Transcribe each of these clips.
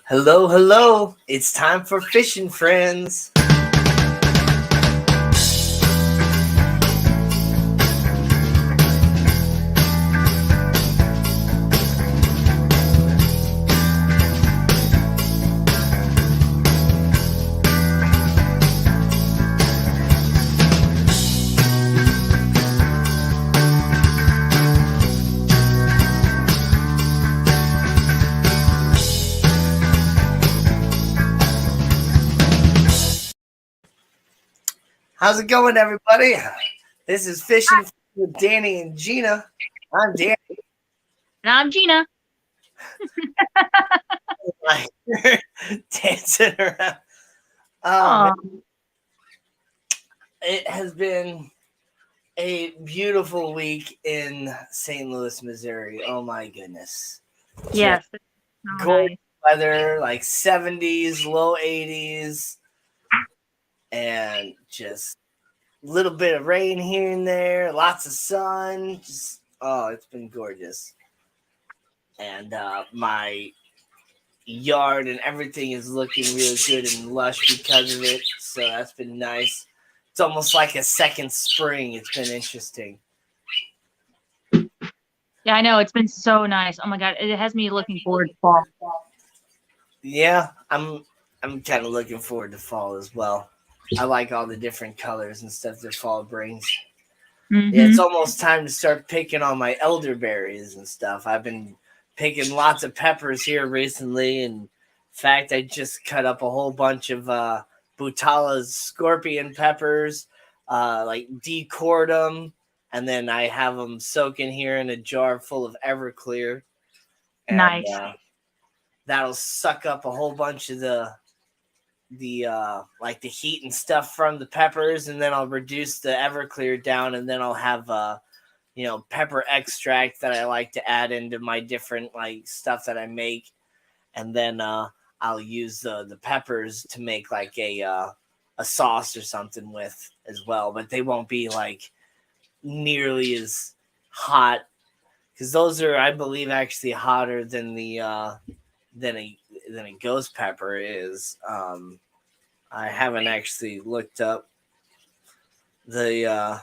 Hello, hello. It's time for fishing, friends. How's it going, everybody? This is Fishing with Danny and Gina. I'm Danny. And I'm Gina. Like, dancing around. Man, Oh, it has been a beautiful week in St. Louis, Missouri. Oh my goodness. Just yes. It's so gorgeous nice. weather, like 70s, low 80s, and just a little bit of rain here and there, lots of sun. It's been gorgeous. And my yard and everything is looking really good and lush because of it. So that's been nice. It's almost like a second spring. It's been interesting. Yeah, I know. It's been so nice. Oh my God. It has me looking forward to fall. Yeah, I'm kind of looking forward to fall as well. I like all the different colors and stuff that fall brings. Yeah, Mm-hmm. it's almost time to start picking on my elderberries and stuff. I've been picking lots of peppers here recently, and in fact, I just cut up a whole bunch of Butala's scorpion peppers, like decored them, and then I have them soaking here in a jar full of Everclear, and Nice. that'll suck up a whole bunch of the like the heat and stuff from the peppers, and then I'll reduce the Everclear down, and then I'll have pepper extract that I like to add into my different like stuff that I make, and then I'll use the peppers to make like a sauce or something with as well, but they won't be like nearly as hot because those are, I believe, actually hotter than the than a than a ghost pepper is. I haven't actually looked up the uh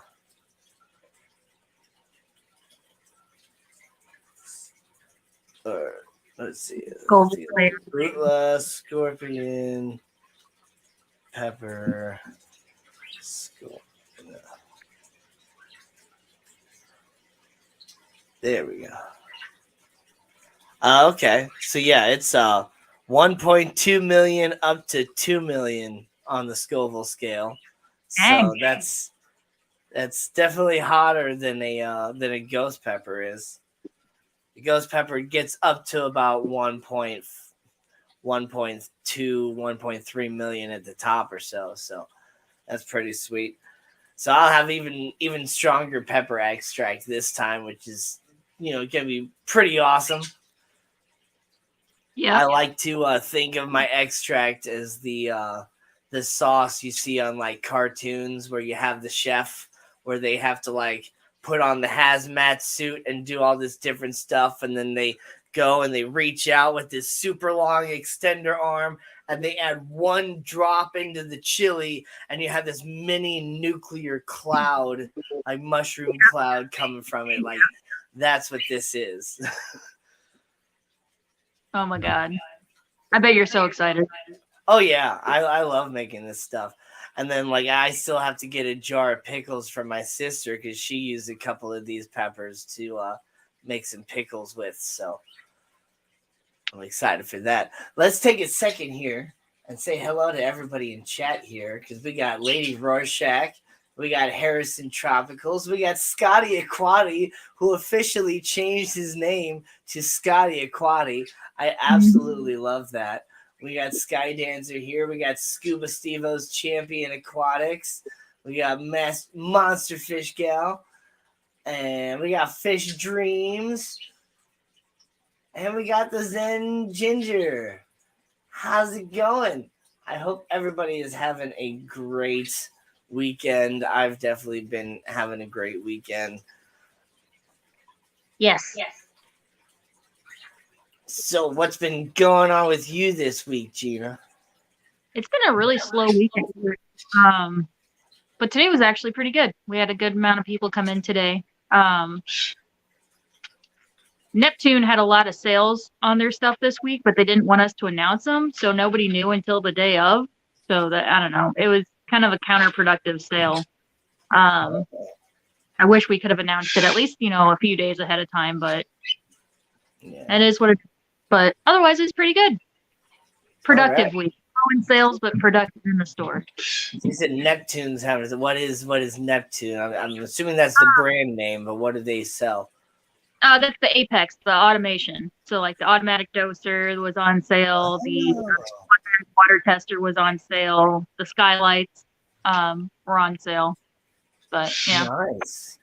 let's see. Gold later. Fruitless scorpion pepper scorpion. There we go. Okay, so yeah, it's 1.2 million up to 2 million on the Scoville scale. Dang. So that's definitely hotter than a ghost pepper is. The ghost pepper gets up to about 1.2, 1.3 million at the top or so. So that's pretty sweet. So I'll have even stronger pepper extract this time, which is gonna be pretty awesome. Yep. I like to think of my extract as the sauce you see on like cartoons where you have the chef where they have to like put on the hazmat suit and do all this different stuff, and then they go and they reach out with this super long extender arm and they add one drop into the chili, and you have this mini nuclear cloud, like mushroom cloud coming from it. Like that's what this is. Oh my God. I bet you're so excited. Oh yeah, I love making this stuff. And then like I still have to get a jar of pickles from my sister because she used a couple of these peppers to make some pickles with. So I'm excited for that. Let's take a second here and say hello to everybody in chat here because we got Lady Rorschach, we got Harrison Tropicals, we got Scotty Aquati, who officially changed his name to Scotty Aquati. I absolutely love that. We got Sky Dancer here. We got Scuba Stevo's Champion Aquatics. We got Monster Fish Gal. And we got Fish Dreams. And we got the Zen Ginger. How's it going? I hope everybody is having a great weekend. I've definitely been having a great weekend. Yes. So, what's been going on with you this week, Gina? It's been a really slow weekend. Um, but today was actually pretty good. We had a good amount of people come in today. Neptune had a lot of sales on their stuff this week, but they didn't want us to announce them, so nobody knew until the day of. So that I don't know. It was kind of a counterproductive sale. I wish we could have announced it at least, a few days ahead of time, but it is what it is. But otherwise, it's pretty good. Productive week. Low in sales, but productive in the store. You said Neptune's having. What is Neptune? I'm assuming that's the brand name, but what do they sell? That's the Apex, the automation. So like the automatic doser was on sale, the water tester was on sale, the skylights were on sale. But yeah. Nice.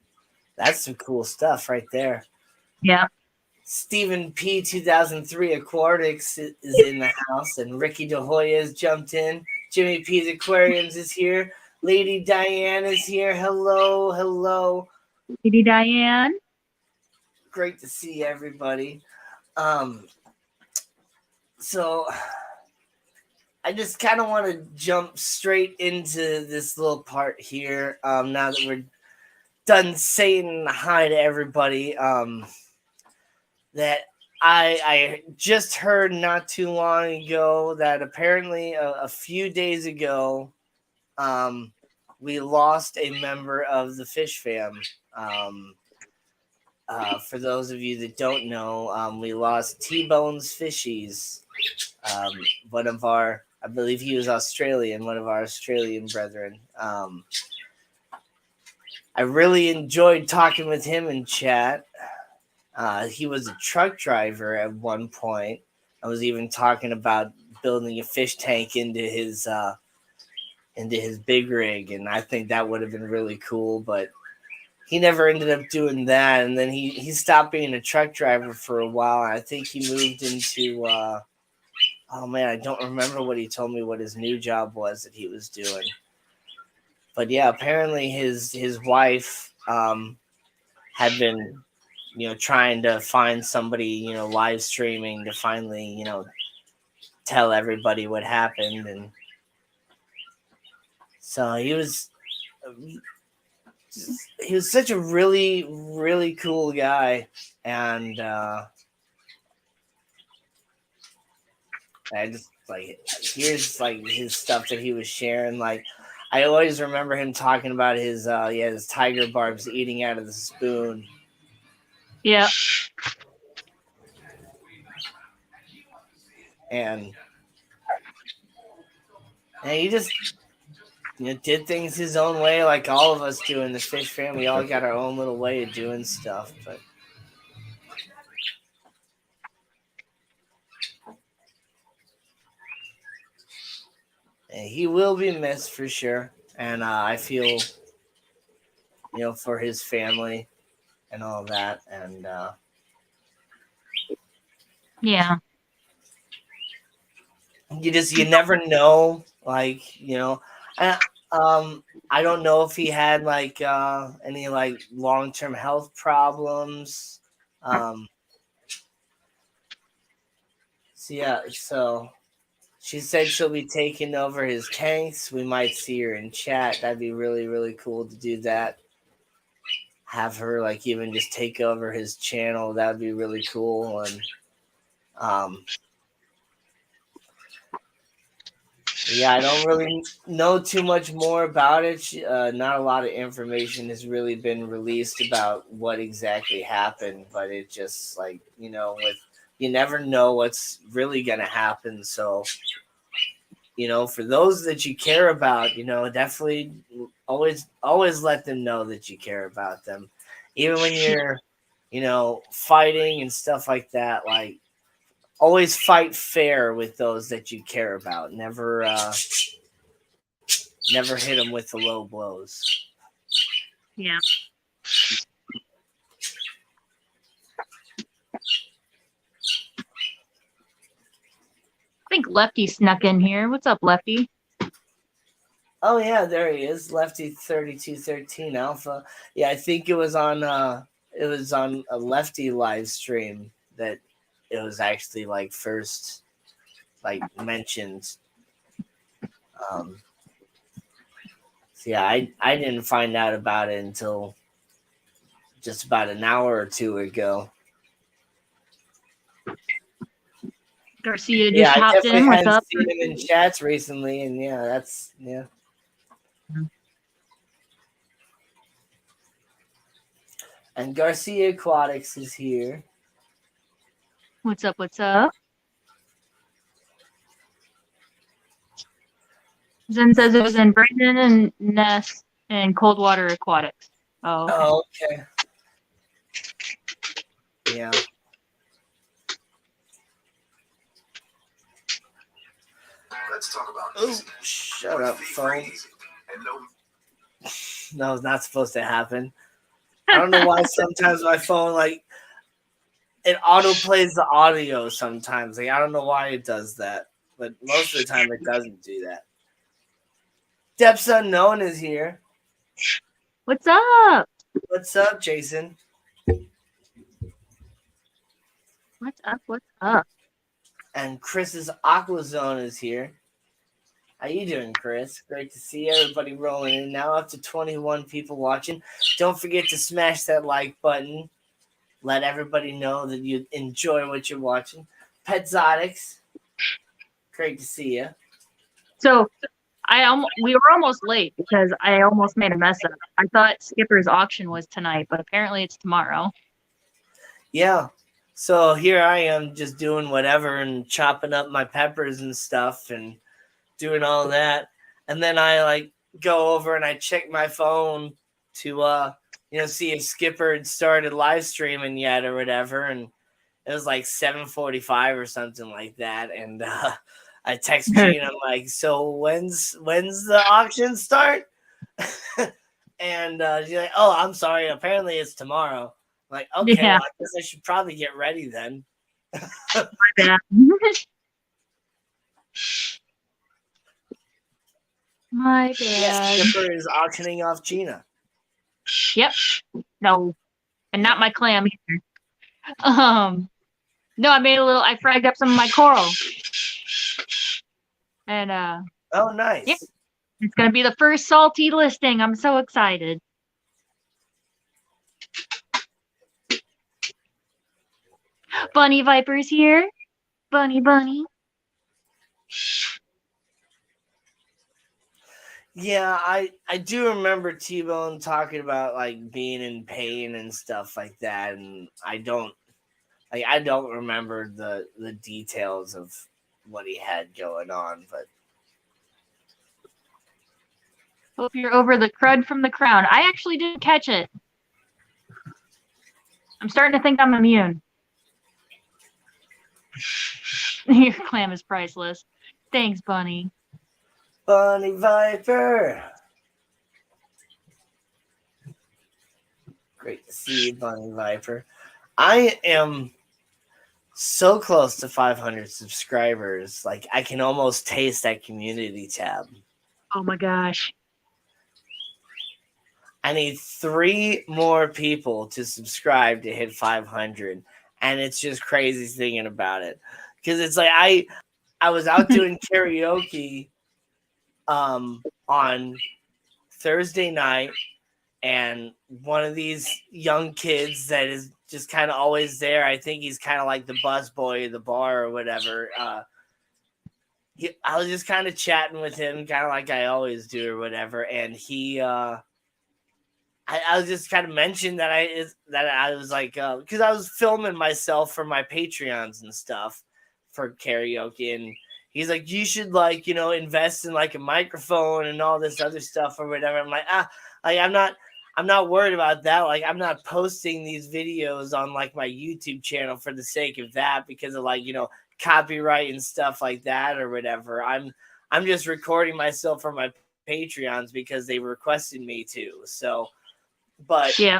That's some cool stuff right there. Yeah. Stephen P 2003 Aquatics is in the house, and Ricky DeHoya has jumped in. Jimmy P's Aquariums is here. Lady Diane is here. Hello. Lady Diane. Great to see everybody. So I just kind of want to jump straight into this little part here. Now that we're done saying hi to everybody, that I just heard not too long ago that apparently a few days ago, we lost a member of the Fish Fam. For those of you that don't know, we lost T-Bones Fishies. One of our, I believe he was Australian, one of our Australian brethren. I really enjoyed talking with him in chat. He was a truck driver at one point. I was even talking about building a fish tank into his big rig, and I think that would have been really cool, but he never ended up doing that. And then he stopped being a truck driver for a while. I think he moved into oh man, I don't remember what he told me what his new job was that he was doing. But yeah, apparently his wife had been trying to find somebody, live streaming to finally, tell everybody what happened. And so he was such a really, really cool guy. And I just here's his stuff that he was sharing. I always remember him talking about his tiger barbs eating out of the spoon. Yeah. And he just did things his own way, like all of us do in the Fish Fam. We all got our own little way of doing stuff, but he will be missed for sure. And I feel, for his family and all that. And yeah, you never know. I don't know if he had any long-term health problems. So she said she'll be taking over his tanks. We might see her in chat. That'd be really, really cool to do that. Have her even just take over his channel. That'd be really cool. And I don't really know too much more about it. Not a lot of information has really been released about what exactly happened, but it just with you never know what's really going to happen. So, for those that you care about, definitely always let them know that you care about them. Even when you're, fighting and stuff like that, always fight fair with those that you care about. Never hit them with the low blows. Yeah. I think Lefty snuck in here. What's up, Lefty? Oh yeah, there he is, Lefty 3213 Alpha. Yeah, I think it was on a Lefty live stream that it was actually like first like mentioned. So yeah, I didn't find out about it until just about an hour or two ago. Garcia Yeah, just I hopped definitely in. What's hadn't up? seen him in chats recently, and yeah. And Garcia Aquatics is here. What's up? What's up? Zen says it was in Brandon and Ness and Coldwater Aquatics. Oh, okay. Oh, okay. Yeah. Let's talk about Oh, shut up, phone. No, it's not supposed to happen. I don't know why sometimes my phone, like, it auto plays the audio sometimes. Like, I don't know why it does that, but most of the time it doesn't do that. Depths Unknown is here. What's up? What's up, Jason? What's up? What's up? And Chris's Aqua Zone is here. How you doing, Chris? Great to see everybody rolling in now. Up to 21 people watching. Don't forget to smash that like button. Let everybody know that you enjoy what you're watching. Petzotics, great to see you. So we were almost late because I almost made a mess up. I thought Skipper's auction was tonight, but apparently it's tomorrow. Yeah. So here I am just doing whatever and chopping up my peppers and stuff and doing all that. And then I like go over and I check my phone to see if Skipper had started live streaming yet or whatever. And it was like 7:45 or something like that. And I text Gina, I'm like, so when's the auction start? And she's like, oh, I'm sorry. Apparently it's tomorrow. I'm like, okay, Yeah. well, I guess I should probably get ready then. Yeah. My bad. Yes, Skipper is auctioning off Gina. Yep. No. And not my clam either. No, I fragged up some of my coral. And oh, nice. Yep. It's gonna be the first salty listing. I'm so excited. Bunny Viper's here. Bunny. Yeah, I do remember T-Bone talking about like being in pain and stuff like that, and I don't remember the details of what he had going on, but Hope you're over the crud from the crown. I actually didn't catch it. I'm starting to think I'm immune. Your clam is priceless. Thanks, Bunny. Bunny Viper. Great to see you, Bunny Viper. I am so close to 500 subscribers. Like, I can almost taste that community tab. Oh my gosh. I need 3 more people to subscribe to hit 500. And it's just crazy thinking about it. Because it's like I was out doing karaoke on Thursday night, and one of these young kids that is just kind of always there, I think he's kind of like the bus boy of the bar or whatever. I was just kind of chatting with him, kind of like I always do or whatever, and he I was just kind of mentioned that I was like, because I was filming myself for my Patreons and stuff for karaoke, and he's like, you should like, invest in like a microphone and all this other stuff or whatever. I'm like, like I'm not worried about that. Like, I'm not posting these videos on like my YouTube channel for the sake of that because of like, copyright and stuff like that or whatever. I'm just recording myself for my Patreons because they requested me to. So, but yeah,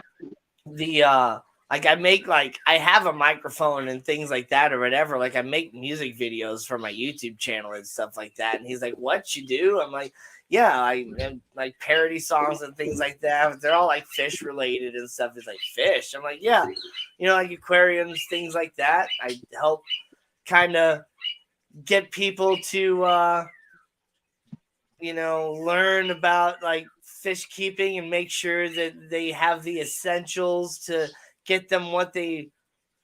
the Like I have a microphone and things like that or whatever. Like I make music videos for my YouTube channel and stuff like that. And he's like, "What you do?" I'm like, "Yeah, I like parody songs and things like that. They're all like fish related and stuff." He's like, "Fish?" I'm like, "Yeah, like aquariums, things like that. I help kind of get people to learn about like fish keeping and make sure that they have the essentials to get them what they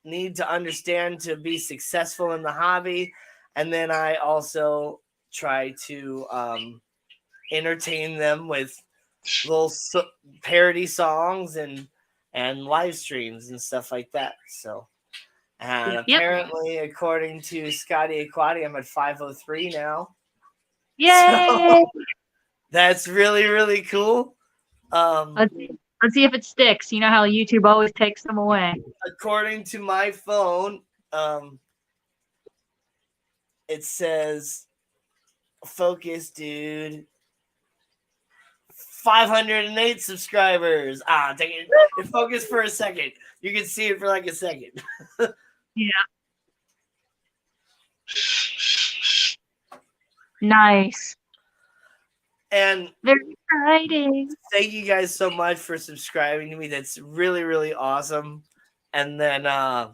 need to understand to be successful in the hobby." And then I also try to entertain them with little parody songs and live streams and stuff like that. So, and Yep. apparently, according to Scotty Aquati, I'm at 503 now. Yay! So, that's really, really cool. Let's see if it sticks. You know how YouTube always takes them away. According to my phone, it says, "Focus, dude. 508 subscribers." Take it. It focused for a second. You can see it for like a second. Yeah. Nice. And very exciting. Thank you guys so much for subscribing to me. That's really, really awesome. And then I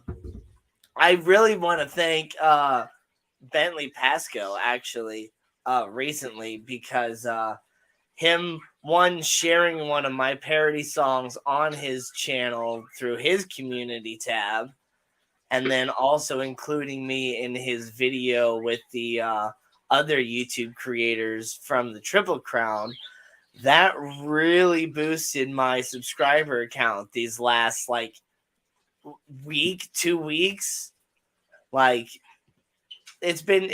really want to thank Bentley Pasco actually recently, because him sharing one of my parody songs on his channel through his community tab, and then also including me in his video with the other YouTube creators from the Triple Crown. That really boosted my subscriber count these last like week, 2 weeks. Like it's been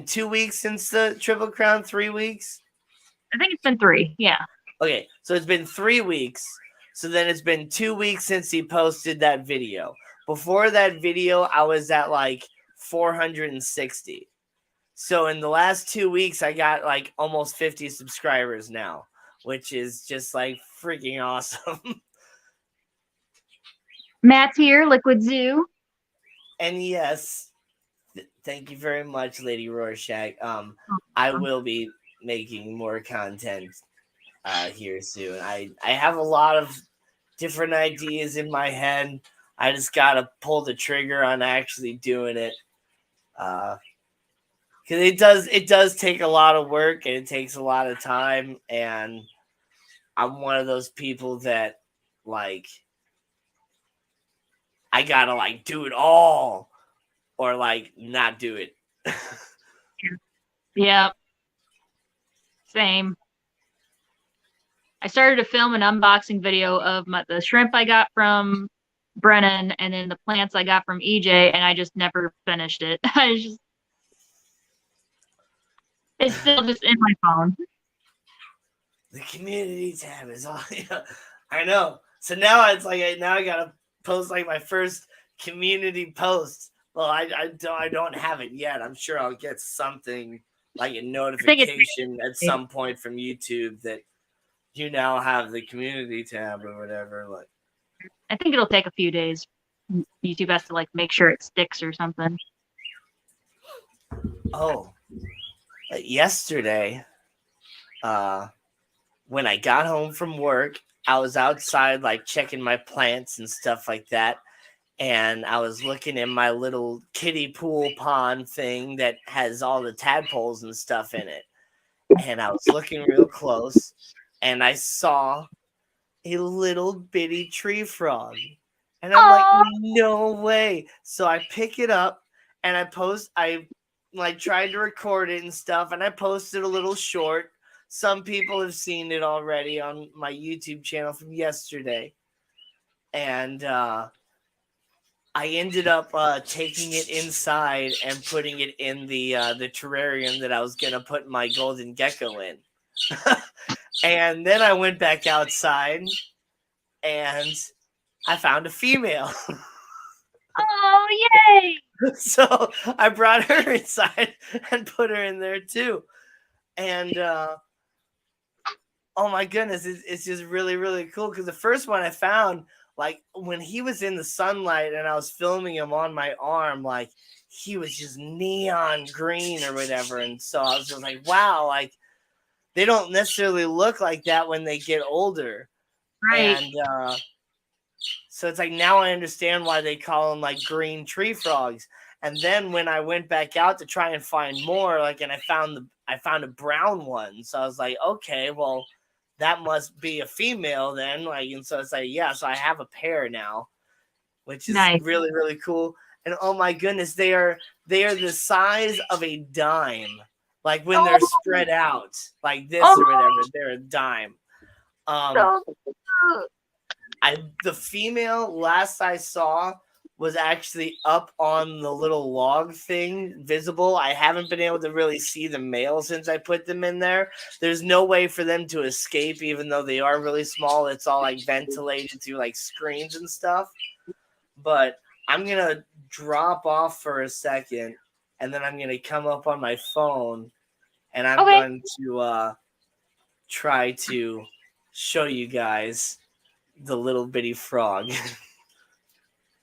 2 weeks since the Triple Crown, 3 weeks. I think it's been 3. Yeah. Okay, so it's been 3 weeks. So then it's been 2 weeks since he posted that video. Before that video, I was at like 460. So in the last 2 weeks, I got like almost 50 subscribers now, which is just like freaking awesome. Matt's here, Liquid Zoo. And yes, thank you very much, Lady Rorschach. I will be making more content here soon. I have a lot of different ideas in my head. I just gotta pull the trigger on actually doing it. Because it does take a lot of work and it takes a lot of time, and I'm one of those people that like I gotta like do it all or like not do it. Yeah. Same. I started to film an unboxing video of the shrimp I got from Brennan and then the plants I got from EJ, and I just never finished it. It's still just in my phone. The community tab is all. I know. So now it's like now I gotta post like my first community post. Well, I don't have it yet. I'm sure I'll get something like a notification at some point from YouTube that you now have the community tab or whatever. Like, I think it'll take a few days. YouTube has to like make sure it sticks or something. Oh, yesterday, when I got home from work, I was outside like checking my plants and stuff like that. And I was looking in my little kiddie pool pond thing that has all the tadpoles and stuff in it. And I was looking real close, and I saw a little bitty tree frog. And I'm like, no way. So I pick it up and I like tried to record it and stuff, and I posted a little short. Some people have seen it already on my YouTube channel from yesterday. And I ended up taking it inside and putting it in the terrarium that I was going to put my golden gecko in. And then I went back outside and I found a female. Oh, yay! So I brought her inside and put her in there too. And oh my goodness, it's just really, really cool, because the first one I found like when he was in the sunlight and I was filming him on my arm, like he was just neon green or whatever. And so I was just like, wow, like they don't necessarily look like that when they get older. Right. And so it's like now I understand why they call them like green tree frogs. And then when I went back out to try and find more, like, and I found a brown one. So I was like, okay, well, that must be a female then. Like, and so it's like, yeah, so I have a pair now, which is Nice. really, really cool. And oh my goodness, they are the size of a dime. Like when they're spread out like this or whatever, they're a dime. So The female last I saw was actually up on the little log thing visible. I haven't been able to really see the male since I put them in there. There's no way for them to escape, even though they are really small. It's all like ventilated through like screens and stuff. But I'm going to drop off for a second and then I'm going to come up on my phone and I'm going to try to show you guys the little bitty frog.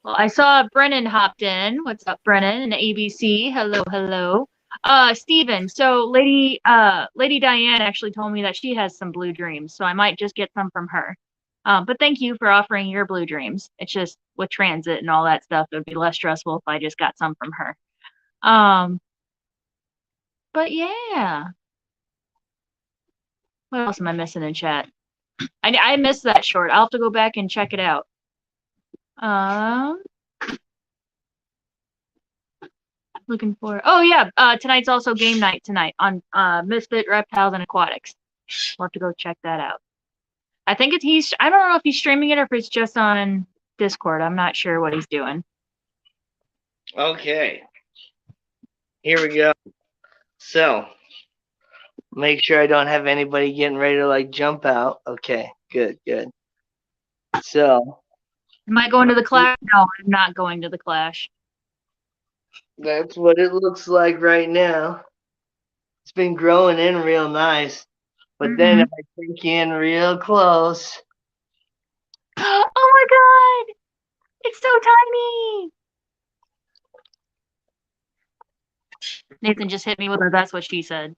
Well, I saw Brennan hopped in. What's up, Brennan? And ABC. Hello, hello. Steven, so Lady Diane actually told me that she has some blue dreams, so I might just get some from her. But thank you for offering your blue dreams. It's just with transit and all that stuff, it would be less stressful if I just got some from her. But yeah. What else am I missing in chat? I missed that short. I'll have to go back and check it out. Looking for. Oh yeah, tonight's also game night tonight on Misfit Reptiles and Aquatics. We'll have to go check that out. I think I don't know if he's streaming it or if it's just on Discord. I'm not sure what he's doing. Okay. Here we go. So, make sure I don't have anybody getting ready to like jump out. Okay, good. So, am I going to the clash? No, I'm not going to the clash. That's what it looks like right now. It's been growing in real nice. But then if I take you in real close. Oh my god! It's so tiny! Nathan just hit me with a "that's what she said."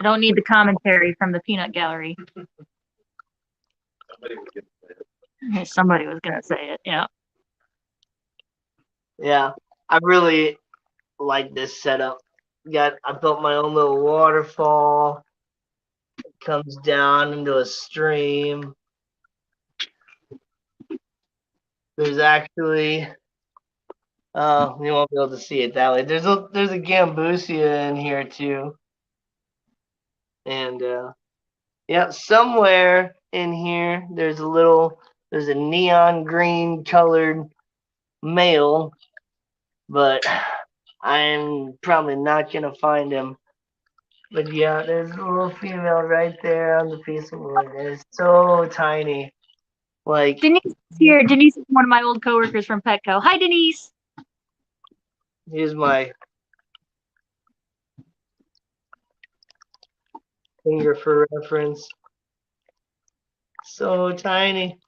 I don't need the commentary from the peanut gallery. Somebody was gonna say it, yeah. Yeah, I really like this setup. I built my own little waterfall. It comes down into a stream. There's actually you won't be able to see it that way. There's a gambusia in here too. And yeah, somewhere in here there's a neon green colored male, but I'm probably not gonna find him. But yeah, there's a little female right there on the piece of wood. It's so tiny. Like Denise is here. Denise is one of my old coworkers from Petco. Hi, Denise. Here's my finger for reference. So tiny.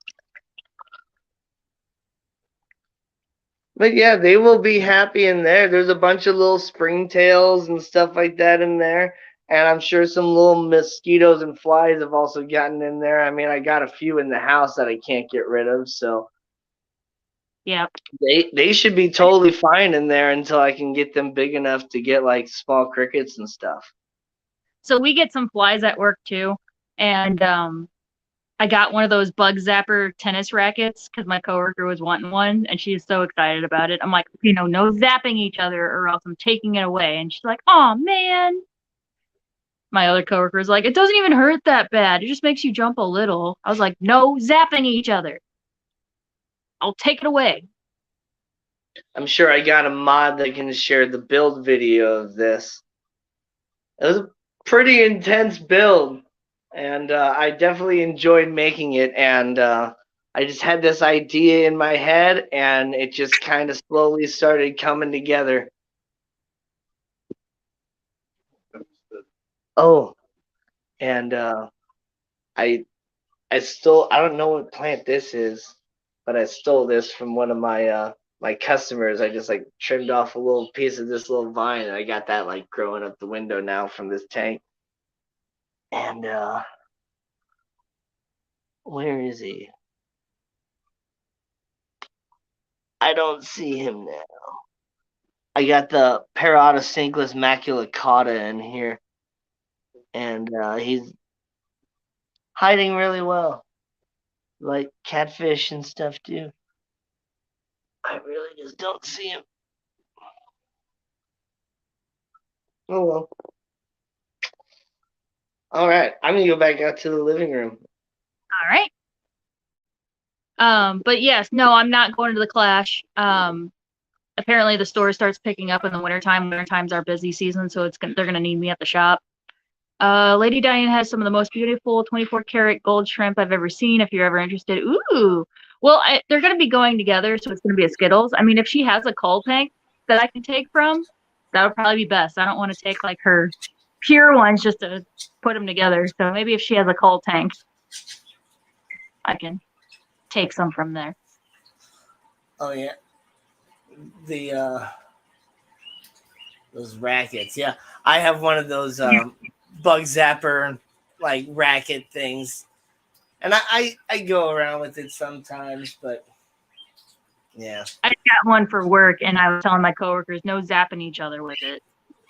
But yeah, they will be happy in there. There's a bunch of little springtails and stuff like that in there. And I'm sure some little mosquitoes and flies have also gotten in there. I mean, I got a few in the house that I can't get rid of, so yeah, they should be totally fine in there until I can get them big enough to get like small crickets and stuff. So we get some flies at work too, and I got one of those bug zapper tennis rackets because my coworker was wanting one, and she's so excited about it. I'm like, no zapping each other, or else I'm taking it away. And she's like, oh man. My other coworker was like, it doesn't even hurt that bad. It just makes you jump a little. I was like, no zapping each other. I'll take it away. I'm sure I got a mod that can share the build video of this. It was a pretty intense build, and I definitely enjoyed making it. And I just had this idea in my head, and it just kind of slowly started coming together. Oh, and I I don't know what plant this is, but I stole this from one of my my customers. I just like trimmed off a little piece of this little vine, and I got that like growing up the window now from this tank. And where is he? I don't see him now. I got the Parodicinklus maculicauda in here, and he's hiding really well, like catfish and stuff too. I really just don't see him. Oh well. All right, I'm gonna go back out to the living room. All right. But yes, no, I'm not going to the Clash. Apparently the store starts picking up in the wintertime. Wintertime's our busy season, so they're gonna need me at the shop. Lady Diane has some of the most beautiful 24 karat gold shrimp I've ever seen. If you're ever interested, ooh. Well, they're gonna be going together, so it's gonna be a Skittles. I mean, if she has a coal tank that I can take from, that would probably be best. I don't want to take like her pure ones just to put them together. So maybe if she has a coal tank, I can take some from there. Oh yeah, the those rackets. Yeah, I have one of those bug zapper like racket things, and I go around with it sometimes, but yeah. I got one for work, and I was telling my coworkers no zapping each other with it.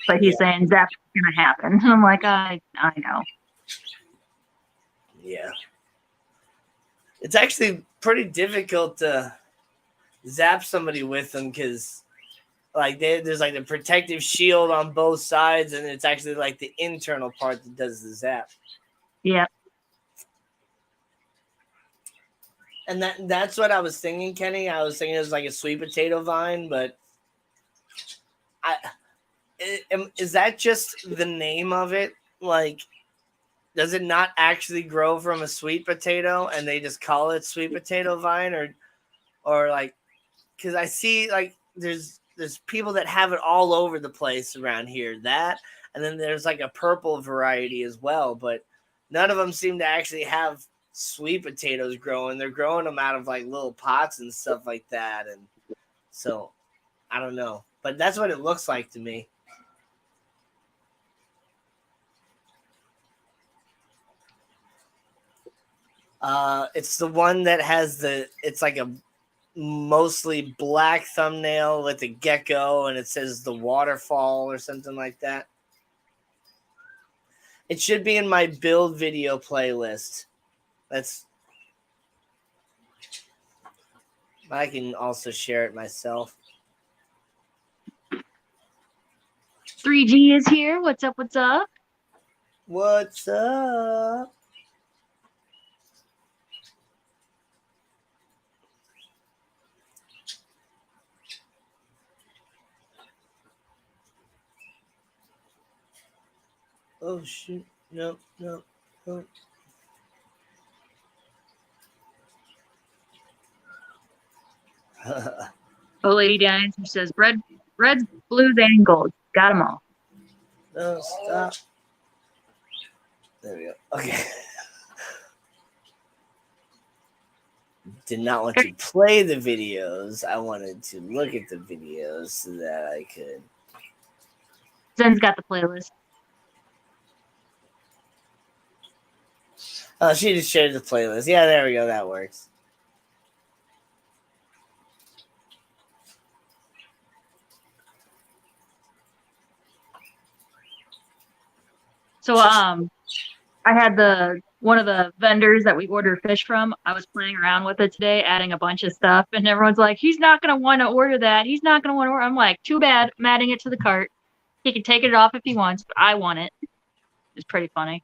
But he's saying zapping's gonna happen. And I'm like, I know. Yeah. It's actually pretty difficult to zap somebody with them because like there's like the protective shield on both sides, and it's actually like the internal part that does the zap. Yeah. And that's what I was thinking, Kenny. I was thinking it was like a sweet potato vine, but is that just the name of it? Like, does it not actually grow from a sweet potato and they just call it sweet potato vine, or like, because I see like there's people that have it all over the place around here, that, and then there's like a purple variety as well, but none of them seem to actually have sweet potatoes growing. They're growing them out of like little pots and stuff like that, and so I don't know, but that's what it looks like to me. It's the one that has it's like a mostly black thumbnail with a gecko, and it says the waterfall or something like that. It should be in my build video playlist. I can also share it myself. 3G is here. What's up? What's up? What's up? Oh shoot! No. Oh, Lady Diane says reds, blues, and golds. Got them all. No, stop. There we go. Okay. Did not want to play the videos. I wanted to look at the videos so that I could. Zen's got the playlist. Oh, she just shared the playlist. Yeah, there we go. That works. So I had one of the vendors that we order fish from. I was playing around with it today, adding a bunch of stuff, and everyone's like, "He's not gonna want to order that. He's not gonna want to order." I'm like, "Too bad. I'm adding it to the cart. He can take it off if he wants, but I want it." It's pretty funny.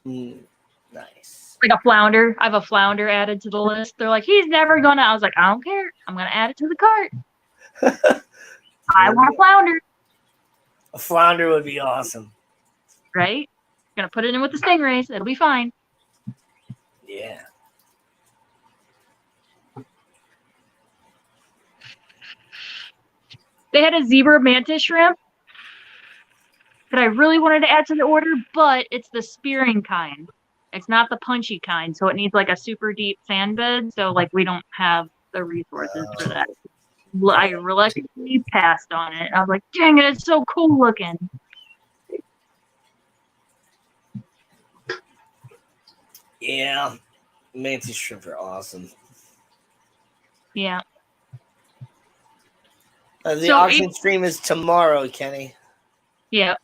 Nice. Like a flounder. I have a flounder added to the list. They're like, "He's never gonna." I was like, "I don't care. I'm gonna add it to the cart. I want a flounder." A flounder would be awesome. Right? Gonna put it in with the stingrays. It'll be fine. Yeah. They had a zebra mantis shrimp that I really wanted to add to the order, but it's the spearing kind. It's not the punchy kind, so it needs like a super deep sand bed. So like we don't have the resources for that. I reluctantly passed on it. I was like, dang it, it's so cool looking. Yeah, mantis shrimp are awesome. Yeah. The So auction stream is tomorrow, Kenny. Yeah.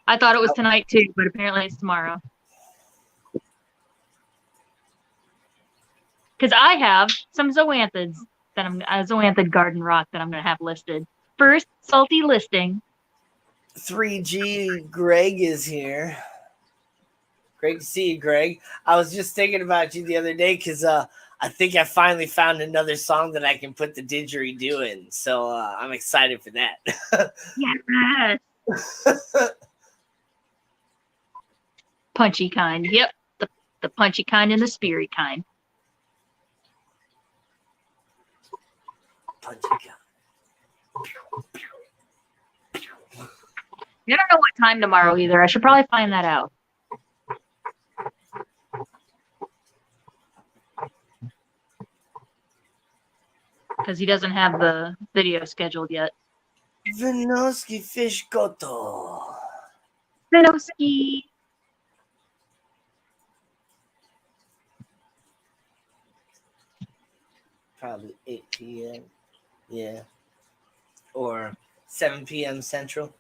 I thought it was tonight too, but apparently it's tomorrow. Because I have some zoanthids that I'm a zoanthid garden rock that I'm gonna have listed. First salty listing. 3G Greg is here. Great to see you, Greg. I was just thinking about you the other day because I think I finally found another song that I can put the didgeridoo in. So I'm excited for that. Yeah. Punchy kind. Yep. The punchy kind and the speary kind. Punchy kind. I don't know what time tomorrow either. I should probably find that out. Because he doesn't have the video scheduled yet. Vinoski Fish Koto. Vinoski. Probably 8 p.m. Yeah. Or 7 p.m. Central.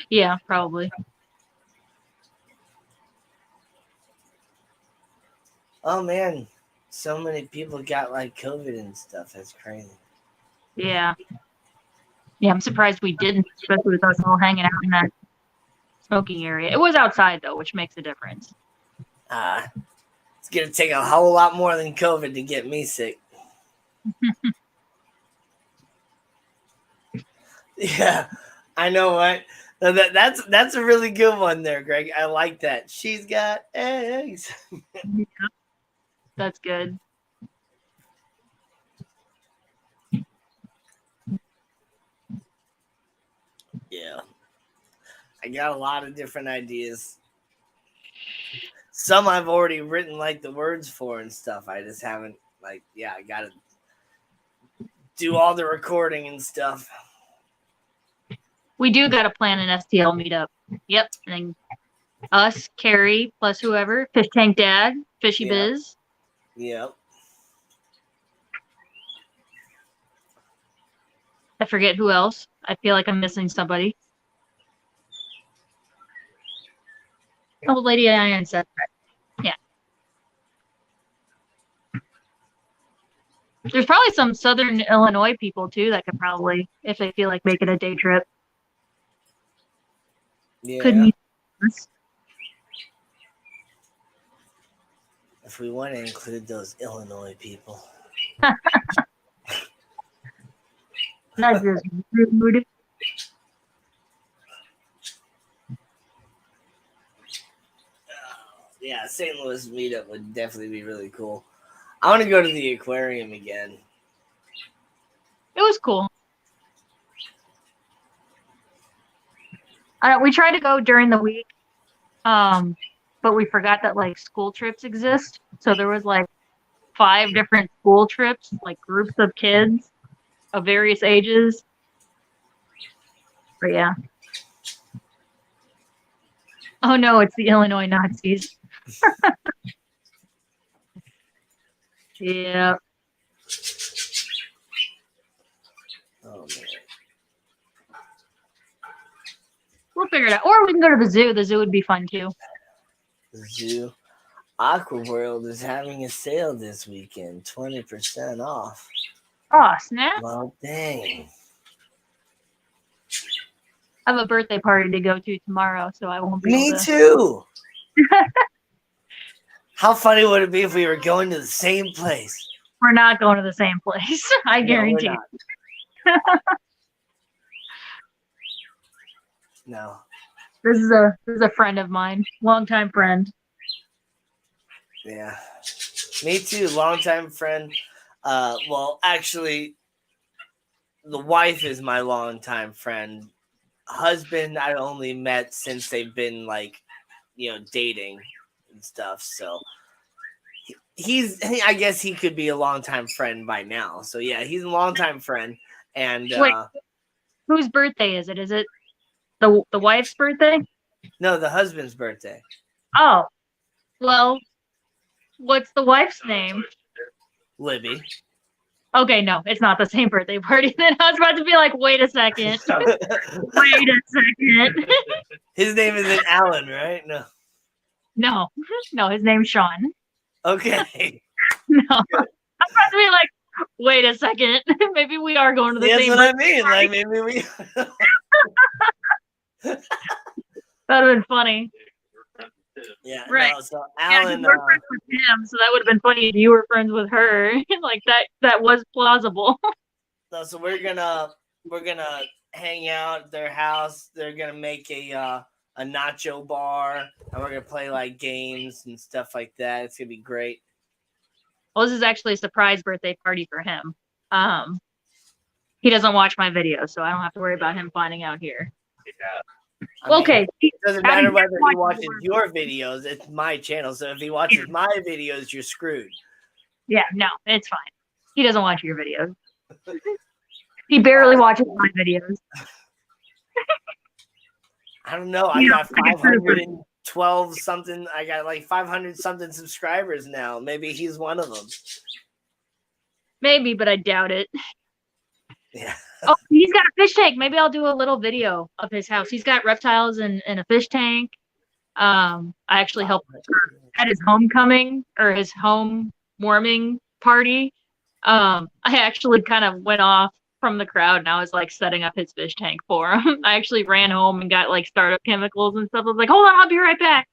Yeah, probably. Oh, man. So many people got like COVID and stuff. That's crazy. Yeah. Yeah, I'm surprised we didn't, especially with us all hanging out in that smoking area. It was outside though, which makes a difference. It's going to take a whole lot more than COVID to get me sick. Yeah, I know what. That's a really good one there, Greg. I like that. She's got eggs. Yeah, that's good. Yeah. I got a lot of different ideas. Some I've already written like the words for and stuff. I just haven't I got to do all the recording and stuff. We do got to plan an STL meetup. Yep. And then us, Carrie, plus whoever, Fish Tank Dad, Fishy Biz. Yep. I forget who else. I feel like I'm missing somebody. Oh, Lady Iron said that. Yeah. There's probably some Southern Illinois people too that could probably, if they feel like making a day trip, could meet us. If we want to include those Illinois people. That's just rude. Yeah, St. Louis meetup would definitely be really cool. I want to go to the aquarium again. It was cool. We tried to go during the week, but we forgot that like school trips exist. So there was like 5 different school trips, like groups of kids of various ages. But yeah. Oh no, it's the Illinois Nazis. Yeah. Oh man. We'll figure it out. Or we can go to the zoo. The zoo would be fun too. The zoo. Aqua World is having a sale this weekend, 20% off. Oh, snap. Well, dang. I have a birthday party to go to tomorrow, so I won't be Me able to. too. How funny would it be if we were going to the same place? We're not going to the same place. I guarantee. No, no. This is a friend of mine, longtime friend. Yeah. Me too, longtime friend. Well, actually, the wife is my longtime friend. Husband, I only met since they've been dating. and stuff. So I guess he could be a longtime friend by now. So yeah, he's a longtime friend. And Wait, whose birthday is it? Is it the wife's birthday? no, the husband's birthday. Oh, well, what's the wife's name? Libby. Okay, no, it's not the same birthday party. Then I was about to be like, wait a second. Wait a second. His name isn't Alan, right? No. No, his name's Sean. Okay. No. I was about to be like, wait a second. Maybe we are going to the That's same what I birthday mean. party. Like maybe we. That would have been funny. Yeah. Right. No, so Yeah, 'cause Alan. we're friends with him, so that would have been funny if you were friends with her. Like that was plausible. No, so we're gonna hang out at their house. They're gonna make a nacho bar, and we're gonna play like games and stuff like that. It's gonna be great. Well, this is actually a surprise birthday party for him. He doesn't watch my videos, so I don't have to worry about him finding out here. I mean, Okay. it doesn't matter Abby, whether he watch watches your videos. It's my channel, so if he watches my videos, you're screwed. Yeah, no, it's fine. He doesn't watch your videos. He barely watches my videos. I don't know. I got 512 something. I got like 500 something subscribers now. Maybe he's one of them. Maybe, but I doubt it. Yeah. Oh, he's got a fish tank. Maybe I'll do a little video of his house. He's got reptiles and a fish tank. I actually helped at his homecoming or his home warming party. I actually kind of went off from the crowd and I was like setting up his fish tank for him. I actually ran home and got like startup chemicals and stuff. I was like, hold on, I'll be right back.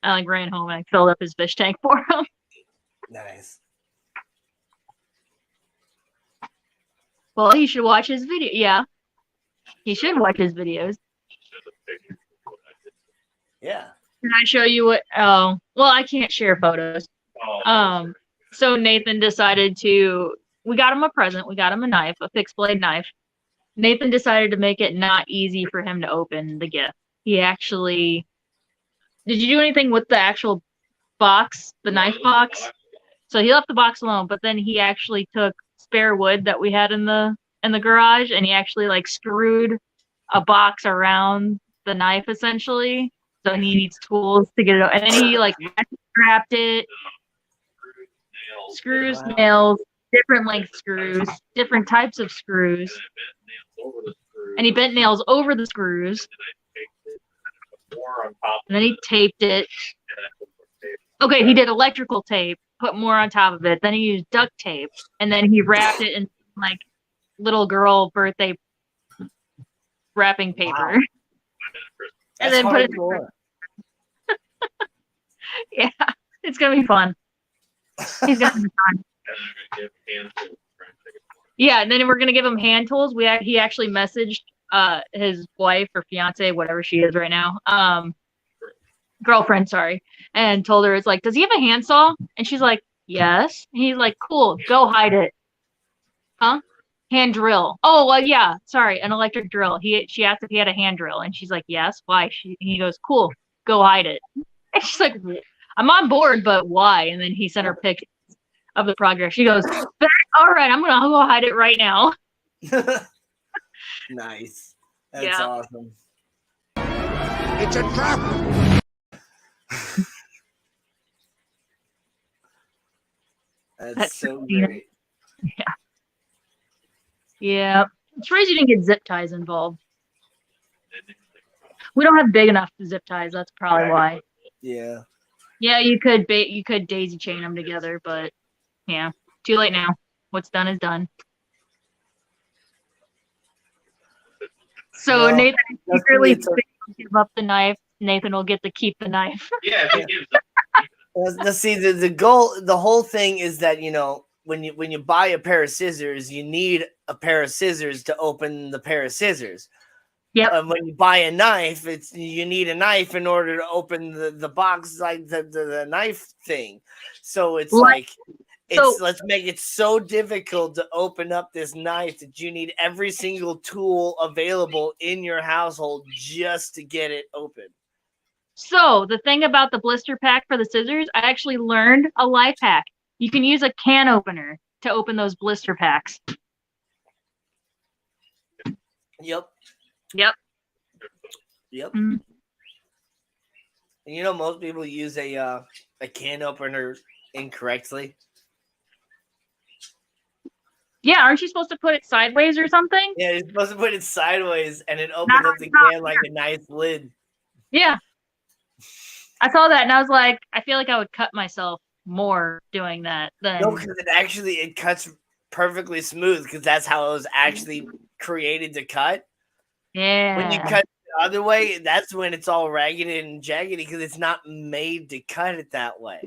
I like ran home and I filled up his fish tank for him. Nice. Well, he should watch his video. Yeah, he should watch his videos. Yeah. Can I show you what? Oh, well, I can't share photos. So Nathan decided to. We got him a present. We got him a knife, a fixed blade knife. Nathan decided to make it not easy for him to open the gift. He actually. Did you do anything with the actual box, the knife box? So he left the box alone, but then he actually took spare wood that we had in the garage, and he actually like screwed a box around the knife essentially. So he needs tools to get it out. And then he like strapped it, screws, nails, different length screws, different types of screws. And he bent nails over the screws. And then he taped it. Okay, he did electrical tape, put more on top of it. Then he used duct tape, and then he wrapped it in like little girl birthday wrapping paper. Wow. And then put it. Yeah, it's gonna be fun. He's gonna be fun. Yeah, and then we're gonna give him hand tools. He actually messaged his wife or fiance, whatever she is right now, girlfriend, sorry, and told her, it's like, does he have a handsaw? And she's like, yes. And he's like, cool, go hide it. Huh? Hand drill. Oh, well, yeah, sorry, an electric drill. She asked if he had a hand drill, and she's like, yes. Why? He goes, cool, go hide it. And she's like, I'm on board, but why? And then he sent her pictures of the progress. She goes, all right, I'm gonna go hide it right now. Nice. That's awesome. It's a trap. That's so great. Yeah. Yeah. I'm surprised you didn't get zip ties involved. We don't have big enough zip ties. That's probably why. Yeah. Yeah, you could daisy chain them together, but yeah, too late now. What's done is done. So Well, Nathan that's secretly really give up the knife. Nathan will get to keep the knife. Yeah, if he gives up. Now, see, the goal, the whole thing is that, you know, when you buy a pair of scissors, you need a pair of scissors to open the pair of scissors. Yep. When you buy a knife, you need a knife in order to open the box, like the knife thing. So it's let's make it so difficult to open up this knife that you need every single tool available in your household just to get it open. So the thing about the blister pack for the scissors, I actually learned a life hack. You can use a can opener to open those blister packs. Yep. Yep. Yep. Mm. And you know, most people use a can opener incorrectly. Yeah, aren't you supposed to put it sideways or something? Yeah, you're supposed to put it sideways, and it opens Not up on the top, can like a nice lid. Yeah. I saw that and I was like, I feel like I would cut myself more doing that than No, because it cuts perfectly smooth because that's how it was actually created to cut. When you yeah. cut the other way, that's when it's all ragged and jaggedy because it's not made to cut it that way.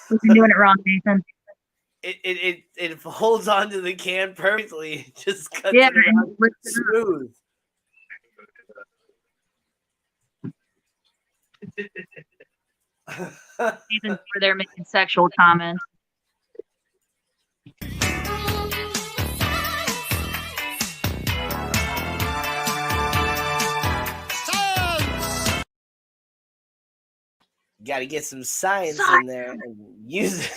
We've been doing it wrong, Nathan. It holds onto the can perfectly. It just cuts Yeah, it around lift it smooth. Nathan's over there making sexual comments. Got to get some science in there and use it.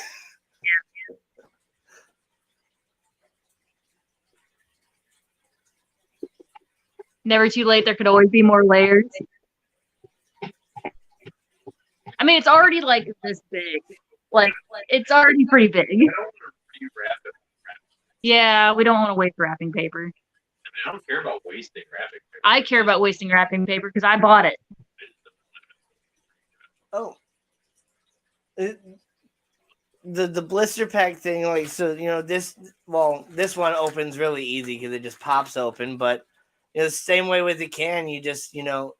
Never too late. There could always be more layers. I mean, it's already like this big. Like, it's already pretty big. Yeah, we don't want to waste wrapping paper. I don't care about wasting wrapping paper. I care about wasting wrapping paper because I bought it. Oh. The blister pack thing, like, so, you know, this one opens really easy because it just pops open, but you know, the same way with the can, you just, you know,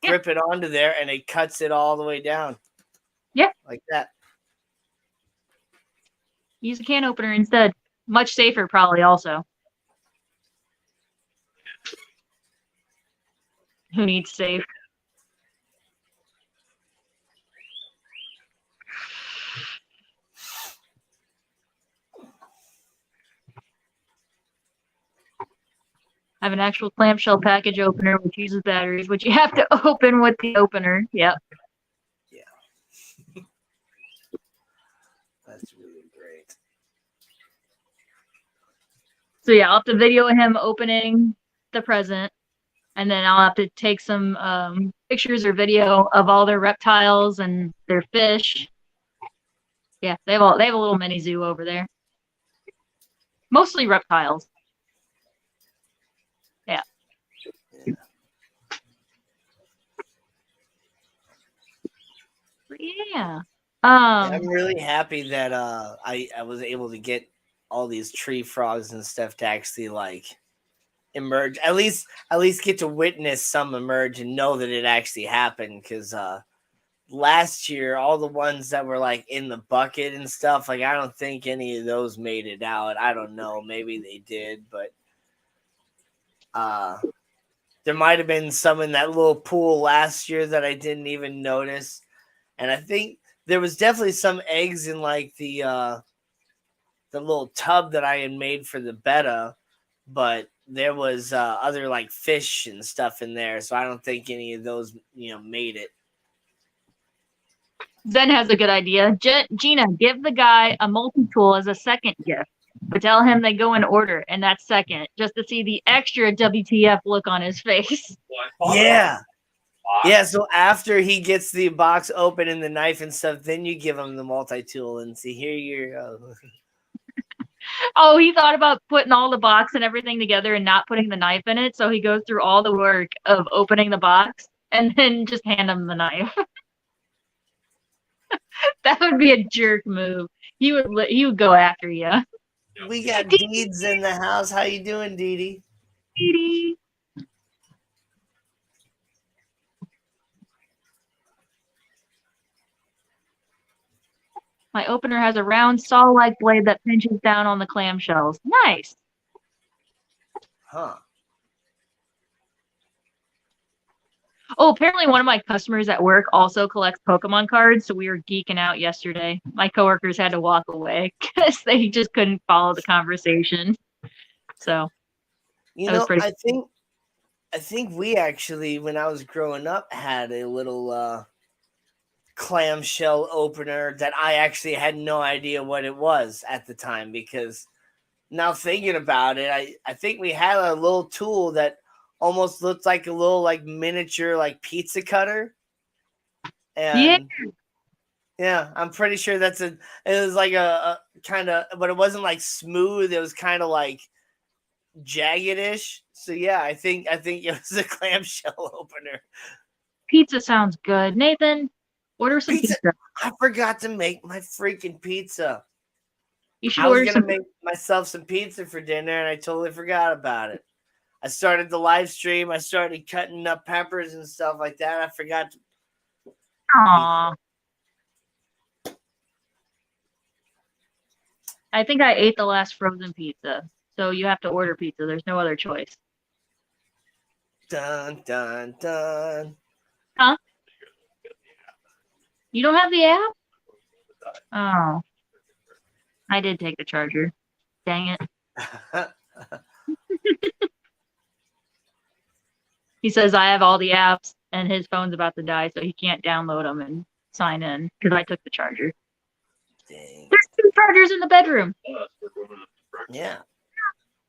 grip it onto there and it cuts it all the way down. Yeah. Like that. Use a can opener instead. Much safer, probably, also. Who needs safe? I have an actual clamshell package opener which uses batteries, which you have to open with the opener. Yep. Yeah. That's really great. So yeah, I'll have to video him opening the present, and then I'll have to take some pictures or video of all their reptiles and their fish. Yeah, they have a little mini zoo over there. Mostly reptiles. Yeah. Yeah. I'm really happy that I was able to get all these tree frogs and stuff to actually like emerge. At least get to witness some emerge and know that it actually happened. Because last year, all the ones that were like in the bucket and stuff, like I don't think any of those made it out. I don't know, maybe they did, but there might have been some in that little pool last year that I didn't even notice. And I think there was definitely some eggs in like the little tub that I had made for the betta, but there was other like fish and stuff in there, so I don't think any of those, you know, made it. Zen has a good idea. Gina, give the guy a multi-tool as a second gift, but tell him they go in order, and that's second, just to see the extra WTF look on his face. Yeah. Yeah, so after he gets the box open and the knife and stuff, then you give him the multi-tool and see, here you go. Oh, he thought about putting all the box and everything together and not putting the knife in it, so he goes through all the work of opening the box and then just hand him the knife. That would be a jerk move. He would go after you. We got Deeds in the house. How you doing, Dee Dee? My opener has a round saw-like blade that pinches down on the clamshells. Nice. Huh. Oh, apparently one of my customers at work also collects Pokemon cards, so we were geeking out yesterday. My coworkers had to walk away because they just couldn't follow the conversation. So, you know, I think I think we actually, when I was growing up, had a little clamshell opener that I actually had no idea what it was at the time, because now thinking about it, I think we had a little tool that almost looked like a little like miniature like pizza cutter. Yeah. And yeah, I'm pretty sure it was like a kind of, but it wasn't like smooth. It was kind of like jaggedish. So yeah, I think it was a clamshell opener. Pizza sounds good. Nathan, order some Pizza. pizza. I forgot to make my freaking pizza. You should I was order gonna some. make myself some pizza for dinner, and I totally forgot about it. I started the live stream. I started cutting up peppers and stuff like that. I forgot to Aw. I think I ate the last frozen pizza. So you have to order pizza. There's no other choice. dun dun dun. Huh? You don't have the app? Oh. I did take the charger. Dang it. He says I have all the apps and his phone's about to die, so he can't download them and sign in because I took the charger. Dang. There's 2 chargers in the bedroom. Yeah.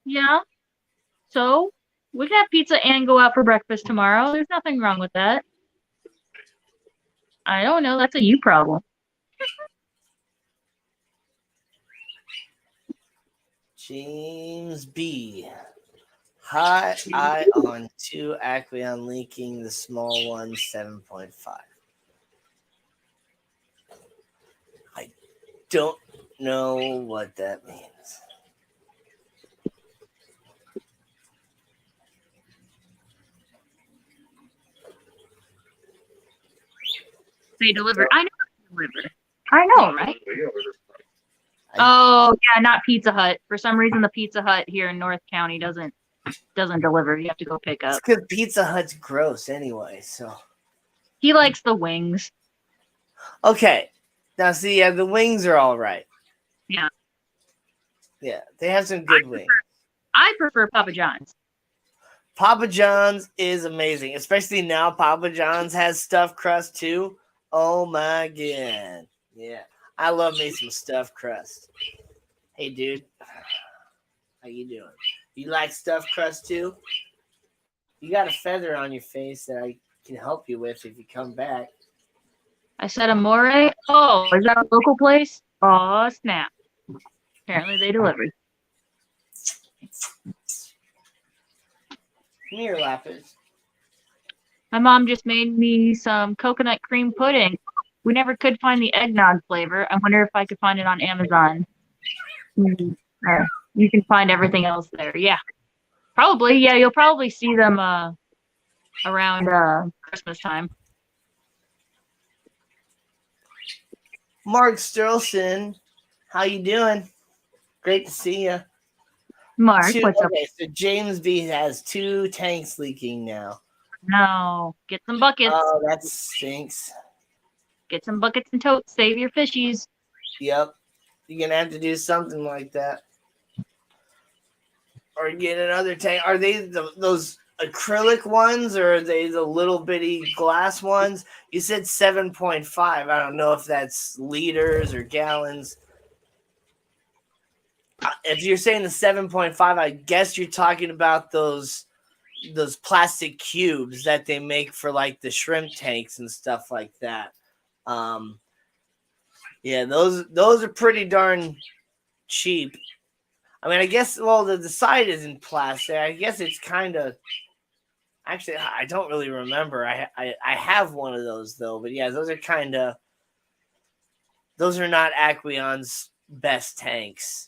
Yeah. So we can have pizza and go out for breakfast tomorrow. There's nothing wrong with that. I don't know. That's a you problem. James B. High eye on 2 Aqueon leaking, the small one 7.5. I don't know what that means. They deliver. I know they deliver. I know, right? Oh yeah, not Pizza Hut. For some reason, the Pizza Hut here in North County doesn't deliver. You have to go pick It's up. because Pizza Hut's gross anyway. So He likes the wings. okay, now see, yeah, the wings are all right. Yeah. Yeah, they have some good wings. I prefer Papa John's. Papa John's is amazing, especially now. Papa John's has stuffed crust too. Oh my god, yeah, I love me some stuffed crust. Hey, dude, how you doing? You like stuffed crust too? You got a feather on your face that I can help you with if you come back. I said Amore. Oh, is that a local place? Oh, snap. Apparently they delivered. Come here, Lapis. My mom just made me some coconut cream pudding. We never could find the eggnog flavor. I wonder if I could find it on Amazon. You can find everything else there. Yeah. Probably. Yeah, you'll probably see them around Christmas time. Mark Sterlson, how you doing? Great to see you. Mark, what's up? Okay, so James B has 2 tanks leaking now. No. Get some buckets. Oh, that stinks. Get some buckets and totes. Save your fishies. Yep. You're going to have to do something like that. Or get another tank. Are they those acrylic ones, or are they the little bitty glass ones? You said 7.5. I don't know if that's liters or gallons. If you're saying the 7.5, I guess you're talking about those plastic cubes that they make for like the shrimp tanks and stuff like that. Yeah, those are pretty darn cheap. I mean, I guess, well, the side isn't plastic. I guess it's kind of, actually, I don't really remember. I have one of those though, but yeah, those are not Aqueon's best tanks.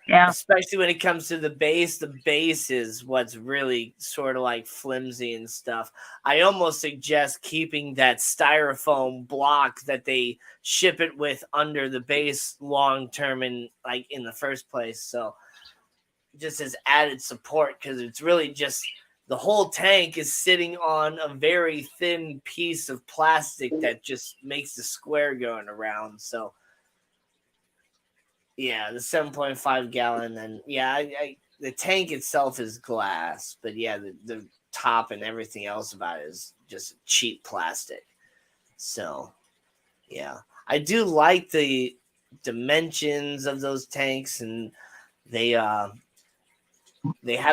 Yeah. Especially when it comes to the base. The base is what's really sort of like flimsy and stuff. I almost suggest keeping that styrofoam block that they ship it with under the base long term in the first place. So just as added support, because it's really just the whole tank is sitting on a very thin piece of plastic that just makes the square going around. So yeah, the 7.5 gallon, and yeah, the tank itself is glass, but yeah, the top and everything else about it is just cheap plastic. So yeah, I do like the dimensions of those tanks, and they have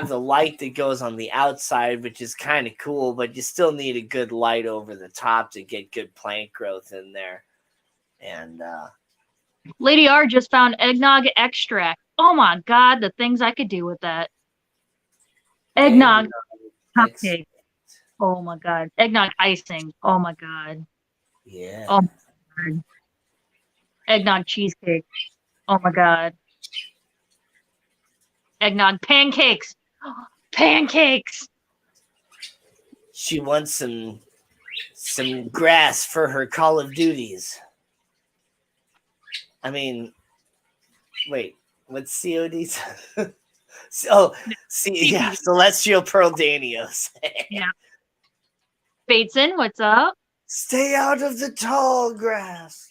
the light that goes on the outside, which is kind of cool, but you still need a good light over the top to get good plant growth in there. And Lady R just found eggnog extract. Oh my God, the things I could do with that. Eggnog cupcake. Oh my God. Eggnog icing. Oh my God. Yeah. Oh my God. Eggnog cheesecake. Oh my God. Eggnog pancakes. Pancakes. She wants some grass for her Call of Duties. I mean, wait, what's COD's? Oh, see, yeah, Celestial Pearl Danios. Yeah. Bateson, what's up? Stay out of the tall grass.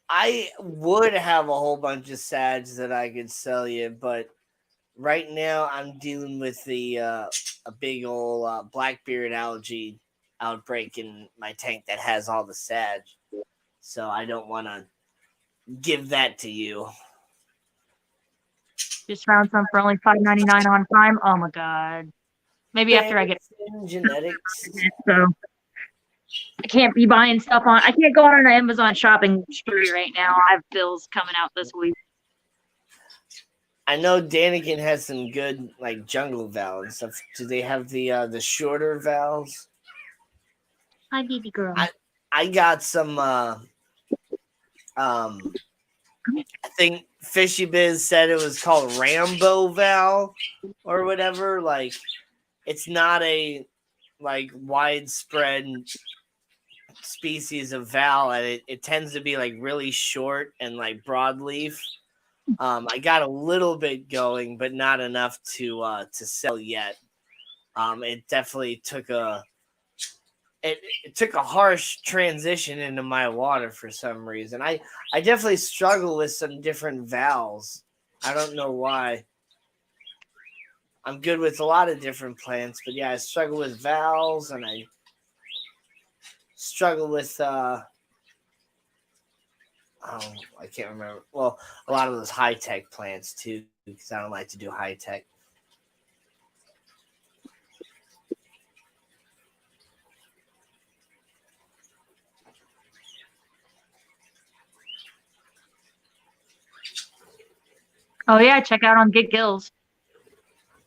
I would have a whole bunch of sads that I could sell you, but right now I'm dealing with a big old blackbeard algae outbreak in my tank that has all the sag. So I don't want to give that to you. Just found some for only $5.99 on Prime. Oh my God. Maybe after I get genetics. So I can't be buying stuff on. I can't go on an Amazon shopping spree right now. I have bills coming out this week. I know Daniken has some good like jungle valves and stuff. Do they have the shorter valves? Hi, baby girl. I got some. I think Fishy Biz said it was called Rambo Val or whatever. Like, it's not a like widespread species of val, and it tends to be like really short and like broadleaf. I got a little bit going, but not enough to sell yet. It definitely took it took a harsh transition into my water for some reason. I definitely struggle with some different vals. I don't know why. I'm good with a lot of different plants, but yeah, I struggle with vals, and I struggle with I can't remember. Well, a lot of those high tech plants too, because I don't like to do high tech. Oh yeah, check out on Get Gills.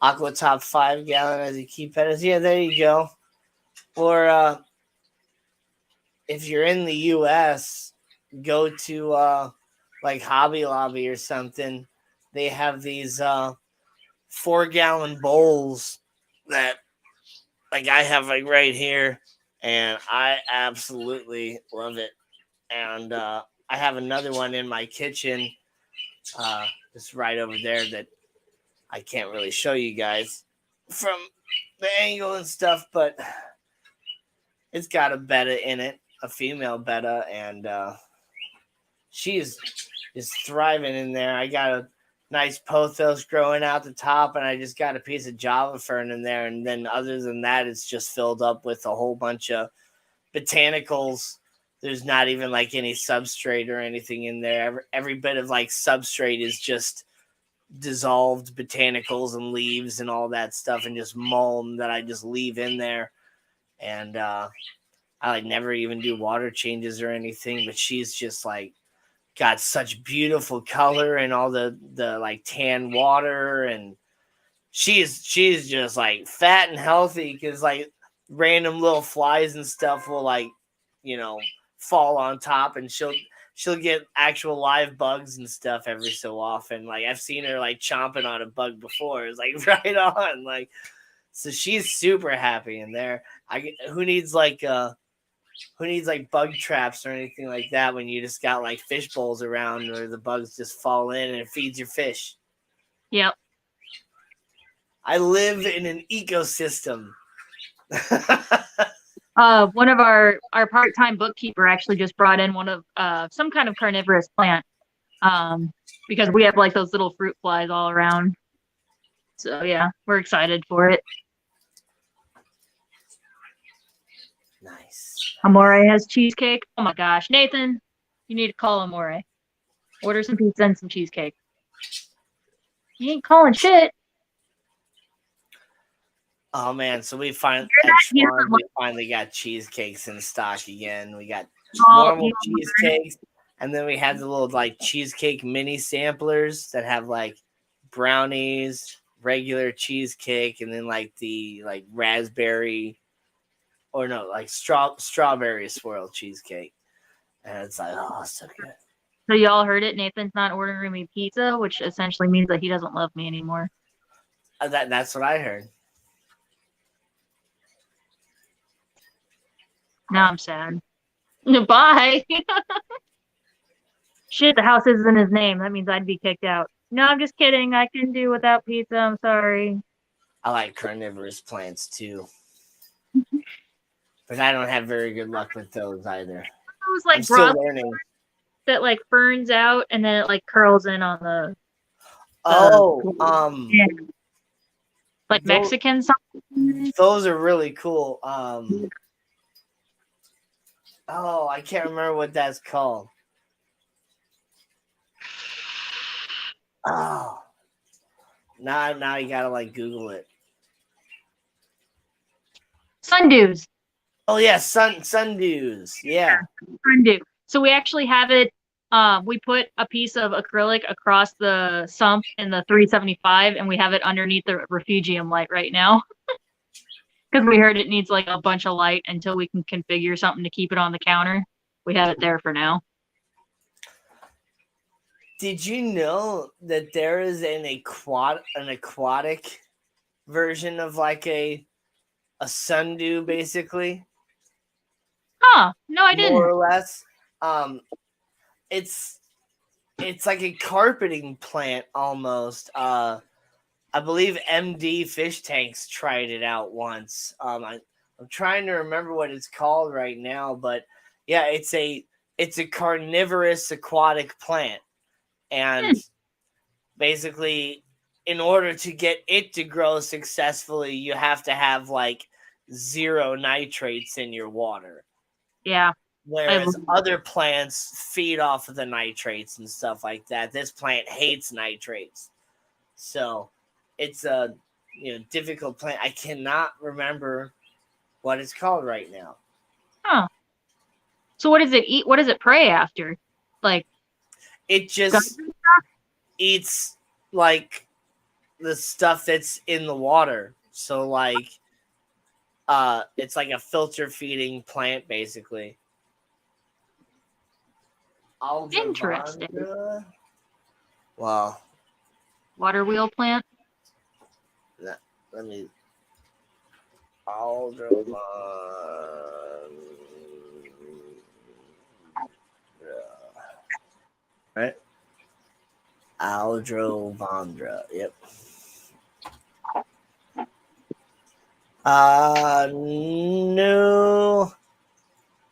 Aqua Top 5 gallon as you keep it. Yeah, there you go. Or if you're in the US, go to like Hobby Lobby or something. They have these 4-gallon bowls that like I have like right here, and I absolutely love it. And I have another one in my kitchen, just right over there that I can't really show you guys from the angle and stuff, but it's got a betta in it, a female betta, and she's just thriving in there. I got a nice pothos growing out the top, and I just got a piece of Java fern in there. And then other than that, it's just filled up with a whole bunch of botanicals. There's not even like any substrate or anything in there. Every bit of like substrate is just dissolved botanicals and leaves and all that stuff, and just mulm that I just leave in there. And I like never even do water changes or anything, but she's just like got such beautiful color and all the like tan water, and she's just like fat and healthy, because like random little flies and stuff will like fall on top, and she'll get actual live bugs and stuff every so often. Like I've seen her like chomping on a bug before. It's like right on. Like, so she's super happy in there. Who needs like bug traps or anything like that when you just got like fish bowls around where the bugs just fall in and it feeds your fish? Yep. I live in an ecosystem. One of our part-time bookkeeper actually just brought in one of some kind of carnivorous plant. Because we have like those little fruit flies all around. So yeah, we're excited for it. Nice. Amore has cheesecake. Oh my gosh, Nathan, you need to call Amore. Order some pizza and some cheesecake. You ain't calling shit. Oh man, so we finally got cheesecakes in stock again. We got normal cheesecakes, and then we had the little like cheesecake mini samplers that have like brownies, regular cheesecake, and then like the like raspberry or no, like strawberry swirl cheesecake. And it's like, oh, so good. So y'all heard it. Nathan's not ordering me pizza, which essentially means that he doesn't love me anymore. That's what I heard. Now I'm sad. Bye. Shit, the house isn't his name. That means I'd be kicked out. No, I'm just kidding. I can do without pizza. I'm sorry. I like carnivorous plants too. But I don't have very good luck with those either. It was like I'm still learning. That like ferns out and then it like curls in on the yeah. Like Mexican something. Those are really cool. I can't remember what that's called. Oh. Now you gotta like Google it. Sundews. Oh yeah, sundews. Yeah. Sundew. So we actually have it. We put a piece of acrylic across the sump in the 375, and we have it underneath the refugium light right now. Because we heard it needs like a bunch of light until we can configure something to keep it on the counter. We have it there for now. Did you know that there is an aquatic version of like a sundew, basically? Huh? No, I didn't. More or less. It's like a carpeting plant almost. I believe MD Fish Tanks tried it out once. I'm trying to remember what it's called right now, but yeah, it's a carnivorous aquatic plant. And basically, in order to get it to grow successfully, you have to have like 0 nitrates in your water. Yeah. Whereas other plants feed off of the nitrates and stuff like that. This plant hates nitrates. So it's a difficult plant. I cannot remember what it's called right now. Huh. So what does it eat? What does it prey after? Like it just eats like the stuff that's in the water. So like it's like a filter feeding plant basically. Interesting. Well, water wheel plant. Let me. Aldrovandra. Right. Aldrovandra. Yep. No,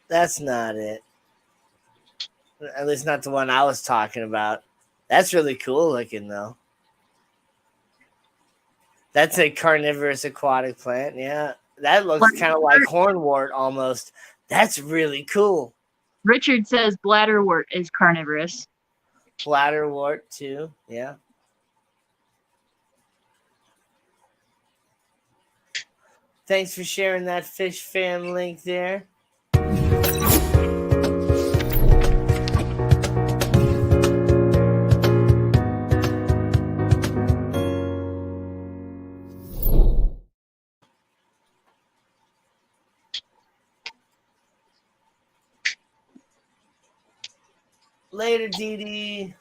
that's not it. At least not the one I was talking about. That's really cool looking, though. That's a carnivorous aquatic plant. Yeah, that looks kind of like hornwort almost. That's really cool. Richard says bladderwort is carnivorous. Bladderwort too. Yeah. Thanks for sharing that Fish Fam link there. Later, Dee Dee.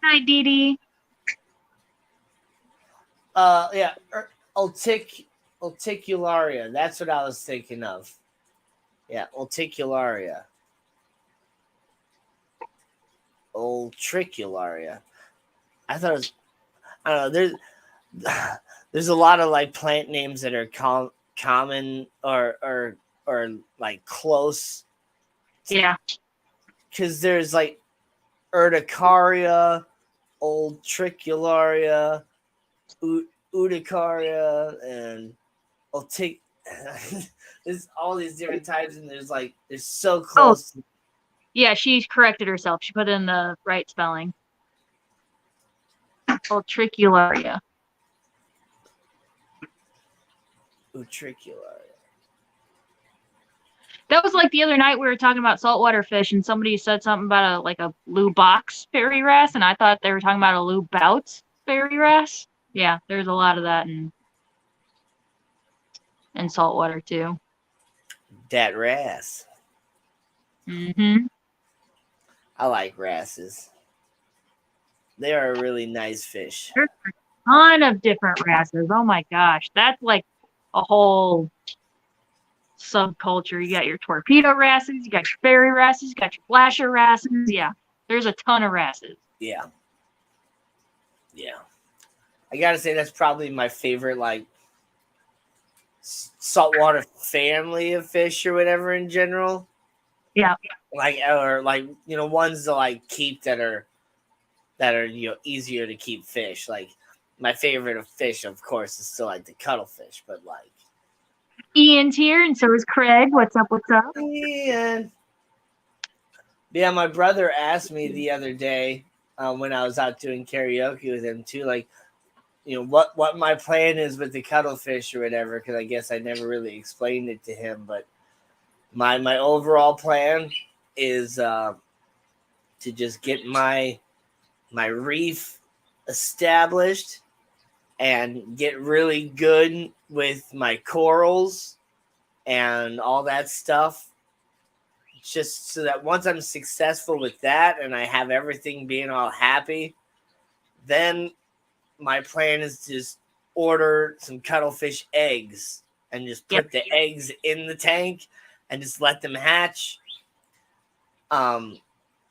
Hi, Dee Dee. Yeah, Ulticularia. That's what I was thinking of. Yeah, Ulticularia. Ultricularia. I thought it was. I don't know. There's a lot of like plant names that are common or or like close. Yeah. Because there's like urticaria, old tricularia, urticaria, and ultic. There's all these different types, and there's so close. Yeah, she corrected herself. She put in the right spelling. Ultricularia. Utricularia. That was like the other night we were talking about saltwater fish, and somebody said something about a Lou Box fairy wrasse, and I thought they were talking about a Lou Bouts fairy wrasse. Yeah, there's a lot of that in saltwater too. That wrasse. Mm-hmm. I like wrasses. They are a really nice fish. There's a ton of different wrasses. Oh my gosh, that's like a whole subculture. You got your torpedo wrasses, you got your fairy wrasses, you got your flasher wrasses. Yeah, there's a ton of wrasses. Yeah. I gotta say that's probably my favorite, like saltwater family of fish or whatever in general. Yeah. Like ones to like keep that are easier to keep fish. Like my favorite of fish, of course, is still like the cuttlefish, but like Ian's here, and so is Craig. What's up? Ian. Yeah, my brother asked me the other day when I was out doing karaoke with him too, like, what my plan is with the cuttlefish or whatever, because I guess I never really explained it to him. But my overall plan is to just get my reef established and get really good with my corals and all that stuff, just so that once I'm successful with that and I have everything being all happy, then my plan is to just order some cuttlefish eggs and just put the eggs in the tank and just let them hatch.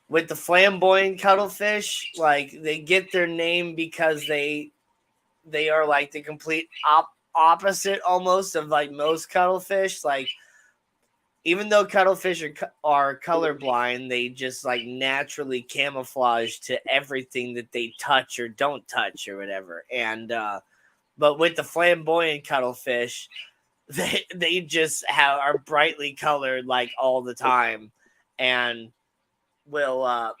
With the flamboyant cuttlefish, like, they get their name because they are like the complete opposite almost of like most cuttlefish. Like, even though cuttlefish are colorblind, they just like naturally camouflage to everything that they touch or don't touch or whatever. And but with the flamboyant cuttlefish, they just are brightly colored like all the time, and will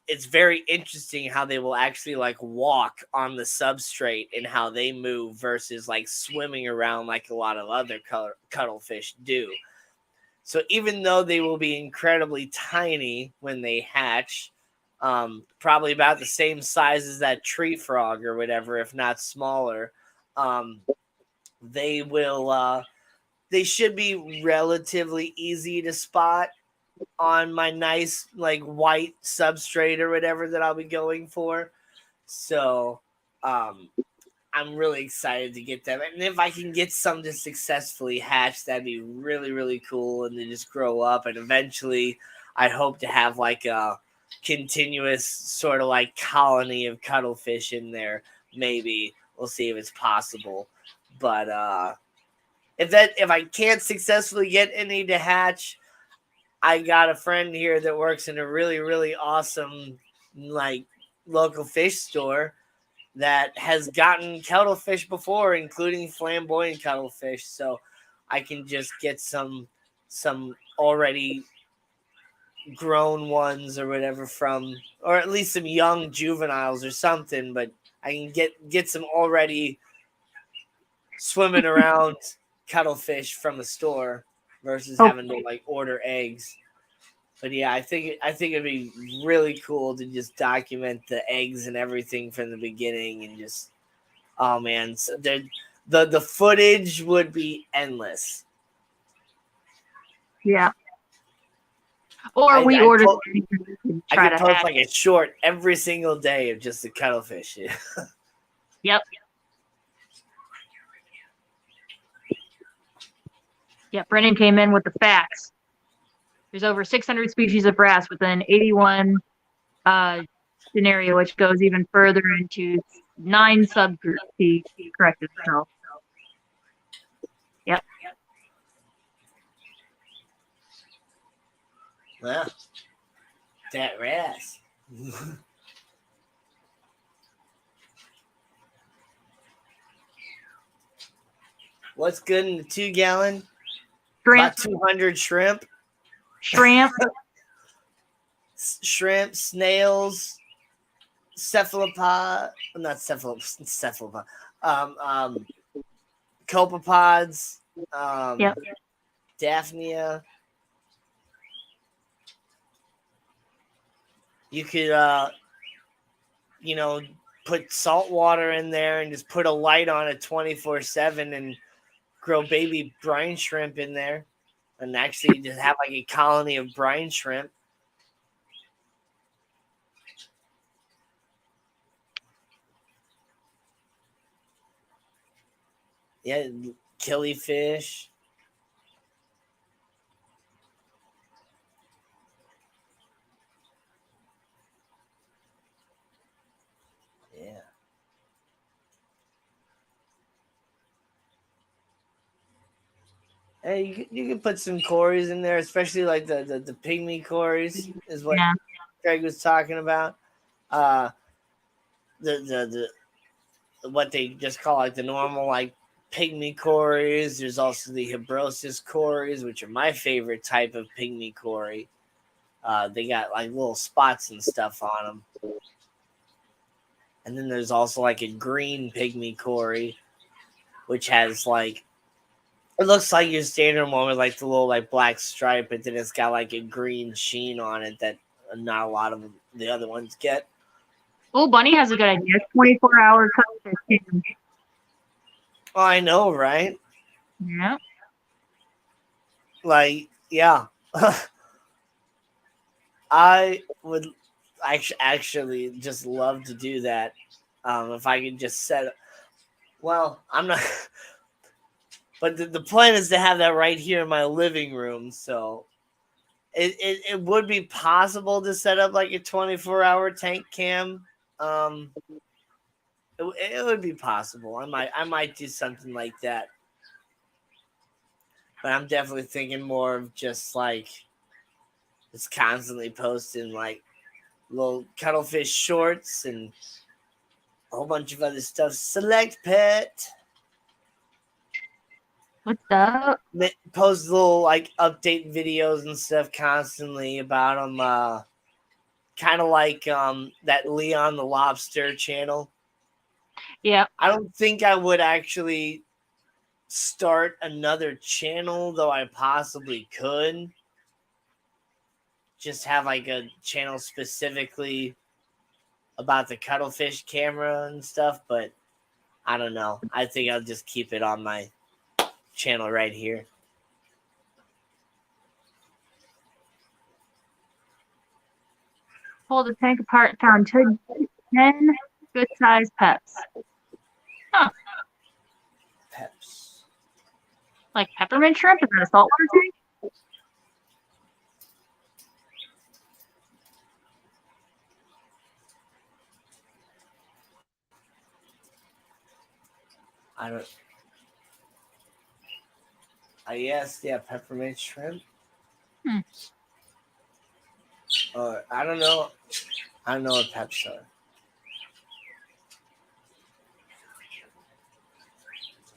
it's very interesting how they will actually like walk on the substrate and how they move versus like swimming around like a lot of other cuttlefish do. So even though they will be incredibly tiny when they hatch, probably about the same size as that tree frog or whatever, if not smaller, they should be relatively easy to spot on my nice like white substrate or whatever that I'll be going for. So I'm really excited to get them. And if I can get some to successfully hatch, that'd be really, really cool. And they just grow up. And eventually I hope to have like a continuous sort of like colony of cuttlefish in there. Maybe we'll see if it's possible. But if I can't successfully get any to hatch, I got a friend here that works in a really, really awesome like local fish store that has gotten cuttlefish before, including flamboyant cuttlefish. So I can just get some already grown ones or whatever from, or at least some young juveniles or something. But I can get some already swimming around cuttlefish from a store versus having to like order eggs. But yeah, I think it'd be really cool to just document the eggs and everything from the beginning, and just, oh man, so the footage would be endless. Yeah. Or we ordered. I could post like a short every single day of just the cuttlefish. Yep. Yeah, Brennan came in with the facts. There's over 600 species of wrasse within 81 scenario, which goes even further into 9 subgroups. He corrected himself. Yep. Yeah. That ass. What's good in the 2-gallon? Shrimp, About 200 shrimp. shrimp. Shrimp, snails, cephalopod. Not cephalopod. Copepods. Yep. Daphnia. You could, put salt water in there and just put a light on it 24/7 and grow baby brine shrimp in there, and actually just have like a colony of brine shrimp. Yeah, killifish. Yeah. Hey, you can put some Corys in there, especially like the pygmy Corys is what Yeah. Greg was talking about. The what they just call like the normal like pygmy Corys. There's also the Hebrosis Corys, which are my favorite type of pygmy Cory. They got like little spots and stuff on them. And then there's also like a green pygmy Cory, which has like, it looks like your standard one with like the little like black stripe, but then it's got like a green sheen on it that not a lot of the other ones get. Oh, Bunny has a good idea. 24-hour cuttlefish. Oh, I know, right? Yeah. Like, yeah. I would actually just love to do that. If I could just set up. Well, I'm not. But the plan is to have that right here in my living room. So it would be possible to set up like a 24-hour tank cam. It would be possible. I might do something like that. But I'm definitely thinking more of just like just constantly posting like little cuttlefish shorts and a whole bunch of other stuff. Select pet. What's up? Post little like update videos and stuff constantly about them. Kind of like that Leon the Lobster channel. Yeah. I don't think I would actually start another channel, though I possibly could. Just have like a channel specifically about the cuttlefish camera and stuff, but I don't know. I think I'll just keep it on my channel right here. Pulled the tank apart and found 10 good-sized peps. Huh. Peps. Like peppermint shrimp? Is that a saltwater tank? I don't. Yes, yeah, peppermint shrimp. I don't know. I don't know what peps are.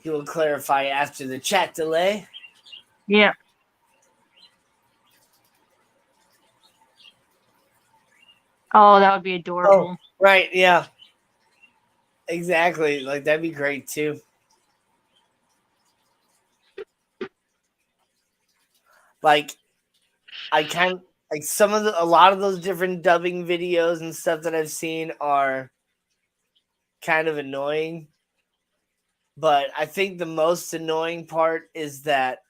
He will clarify after the chat delay. Yeah. Oh, that would be adorable. Oh, right, yeah. Exactly. Like that'd be great too. Like I kind of like a lot of those different dubbing videos and stuff that I've seen are kind of annoying. But I think the most annoying part is that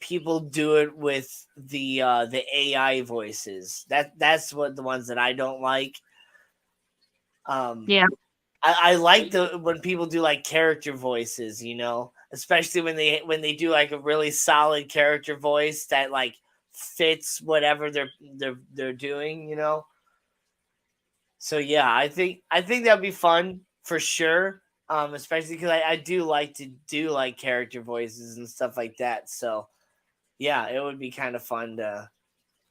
people do it with the AI voices. That's what the ones that I don't like. Yeah. I like when people do like character voices, especially when they do like a really solid character voice that like fits whatever they're doing. So yeah, I think that'd be fun for sure. Especially because I do like to do like character voices and stuff like that. So yeah, it would be kind of fun to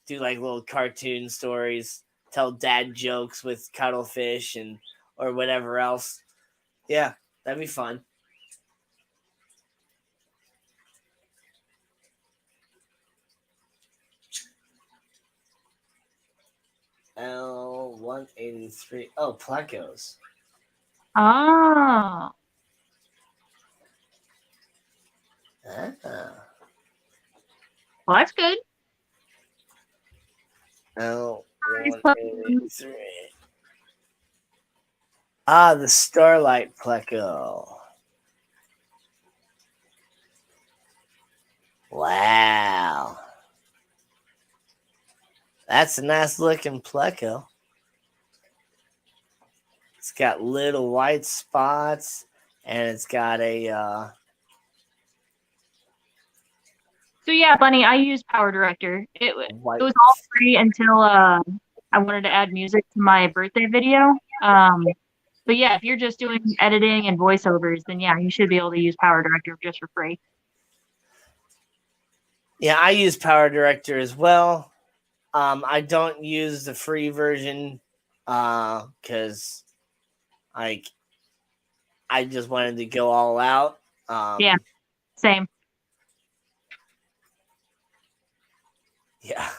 do like little cartoon stories, tell dad jokes with cuttlefish and or whatever else. Yeah, that'd be fun. L183. Oh, Plecos. Oh, Ah. well, that's good. L183. Ah, the Starlight Pleco. Wow. That's a nice looking Pleco. It's got little white spots and it's got a So yeah, Bunny, I use Power Director. white. It was all free until I wanted to add music to my birthday video. But yeah, if you're just doing editing and voiceovers, then yeah, you should be able to use Power Director just for free. Yeah, I use Power Director as well. I don't use the free version because like I just wanted to go all out. Yeah. Same. Yeah.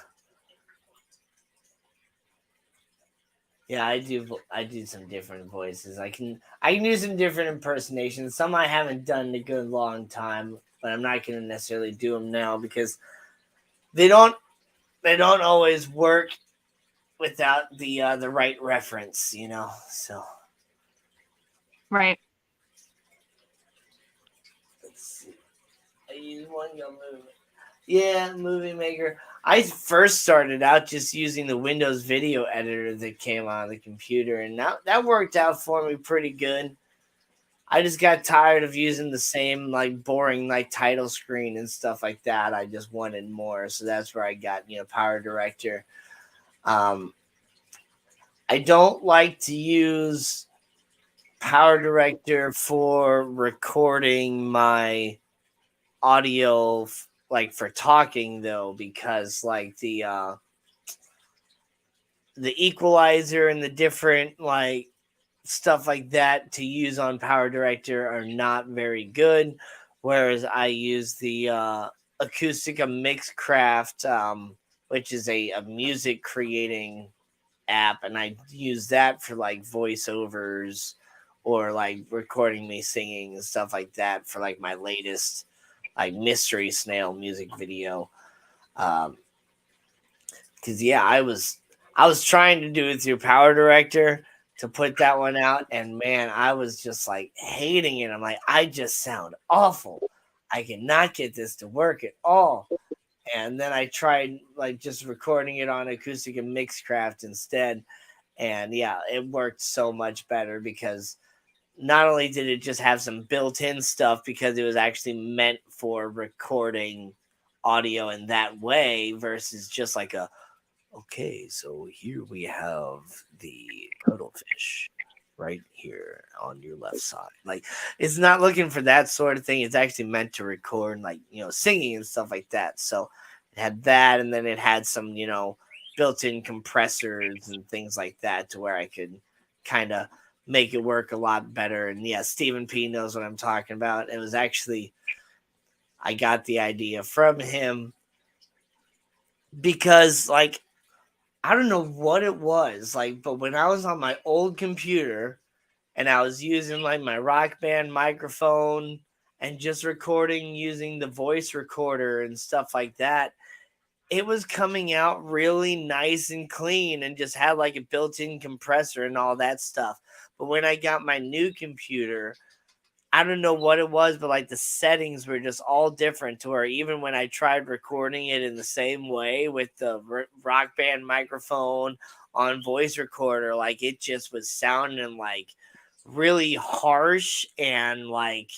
Yeah, I do. I do some different voices. I can do some different impersonations. Some I haven't done in a good long time, but I'm not going to necessarily do them now because they don't always work without the right reference, you know. So Right. let's see. I use one go movie. Yeah, Movie Maker. I first started out just using the Windows video editor that came on the computer, and that worked out for me pretty good. I just got tired of using the same like boring like title screen and stuff like that. I just wanted more, so that's where I got Power Director. I don't like to use Power Director for recording my audio like for talking though, because like the equalizer and the different like stuff like that to use on Power Director are not very good, whereas I use the Acoustica Mixcraft, which is a music creating app, and I use that for like voiceovers or like recording me singing and stuff like that for like my latest like Mystery Snail music video. Because yeah, I was trying to do it through Power Director to put that one out, and man, I was just like hating it. I'm like, I just sound awful. I cannot get this to work at all. And then I tried like just recording it on Acoustic and Mixcraft instead, and yeah, it worked so much better because not only did it just have some built-in stuff because it was actually meant for recording audio in that way versus just like a okay, so here we have the cuttlefish right here on your left side. Like, it's not looking for that sort of thing. It's actually meant to record, like, singing and stuff like that. So it had that, and then it had some, built in compressors and things like that to where I could kind of make it work a lot better. And yeah, Stephen P knows what I'm talking about. It was actually, I got the idea from him because, like, I don't know what it was like, but when I was on my old computer and I was using like my Rock Band microphone and just recording using the voice recorder and stuff like that, it was coming out really nice and clean and just had like a built-in compressor and all that stuff. But when I got my new computer, I don't know what it was, but like the settings were just all different to where even when I tried recording it in the same way with the Rock Band microphone on voice recorder, like it just was sounding like really harsh and like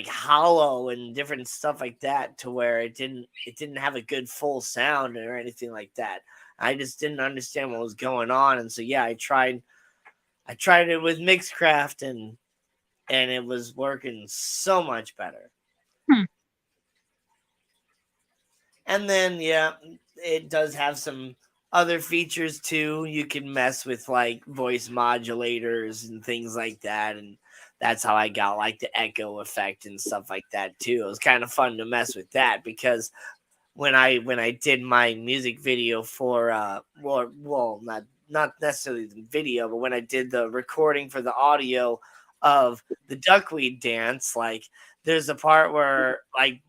hollow and different stuff like that to where it didn't have a good full sound or anything like that. I just didn't understand what was going on. And so yeah, I tried it with Mixcraft and it was working so much better. Hmm. And then, yeah, it does have some other features too. You can mess with like voice modulators and things like that, and that's how I got like the echo effect and stuff like that too. It was kind of fun to mess with that because when I did my music video for not necessarily the video, but when I did the recording for the audio of the duckweed dance, like there's a part where like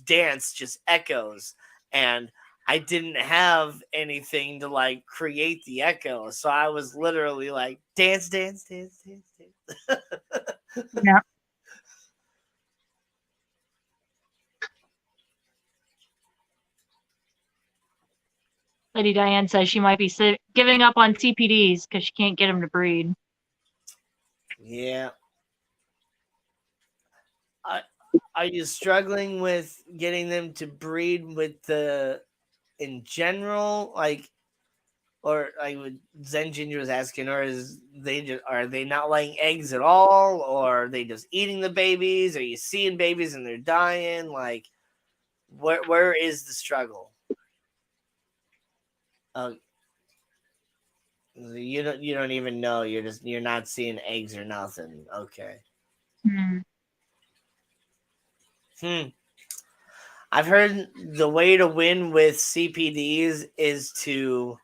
dance just echoes, and I didn't have anything to like create the echo, so I was literally like dance, dance, dance, dance, dance. Yeah. Lady Diane says she might be giving up on CPDs because she can't get them to breed. Yeah. Are you struggling with getting them to breed with the in general, like, or like what Zen Ginger was asking, or are they not laying eggs at all, or are they just eating the babies? Are you seeing babies and they're dying? Like, where is the struggle? Uh, you don't even know. You're not seeing eggs or nothing. Okay. Hmm. I've heard the way to win with CPDs is to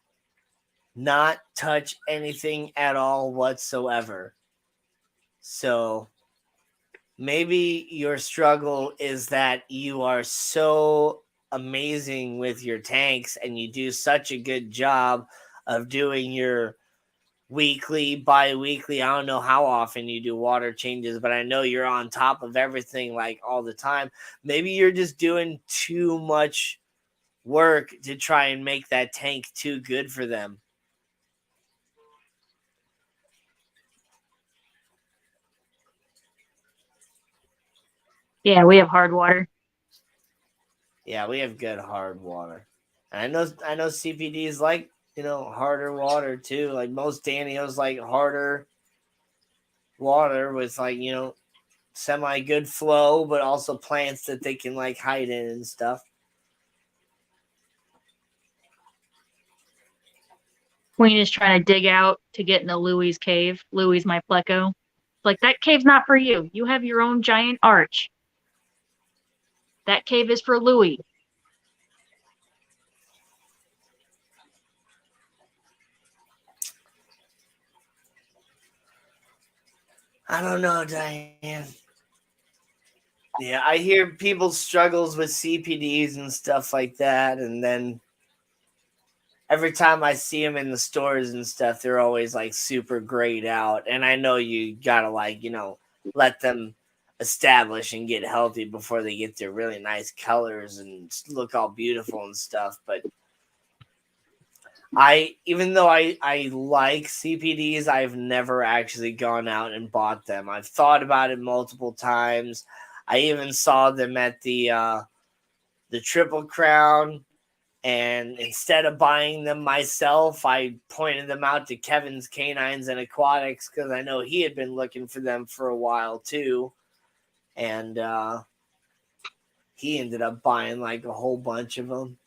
not touch anything at all whatsoever. So maybe your struggle is that you are so amazing with your tanks and you do such a good job of doing your weekly, bi-weekly, I don't know how often you do water changes, but I know you're on top of everything like all the time. Maybe you're just doing too much work to try and make that tank too good for them. Yeah, we have hard water. Yeah, we have good hard water. And I know CPDs like, harder water too. Like most Danios like harder water with like, semi good flow, but also plants that they can like hide in and stuff. Queen is trying to dig out to get into Louie's cave. Louie's my pleco. It's like, that cave's not for you. You have your own giant arch. That cave is for Louie. I don't know, Diane. Yeah, I hear people's struggles with CPDs and stuff like that, and then every time I see them in the stores and stuff, they're always like super grayed out. And I know you gotta like, let them establish and get healthy before they get their really nice colors and look all beautiful and stuff. But even though I like CPDs, I've never actually gone out and bought them. I've thought about it multiple times. I even saw them at the Triple Crown. And instead of buying them myself, I pointed them out to Kevin's Canines and Aquatics because I know he had been looking for them for a while too. And he ended up buying like a whole bunch of them.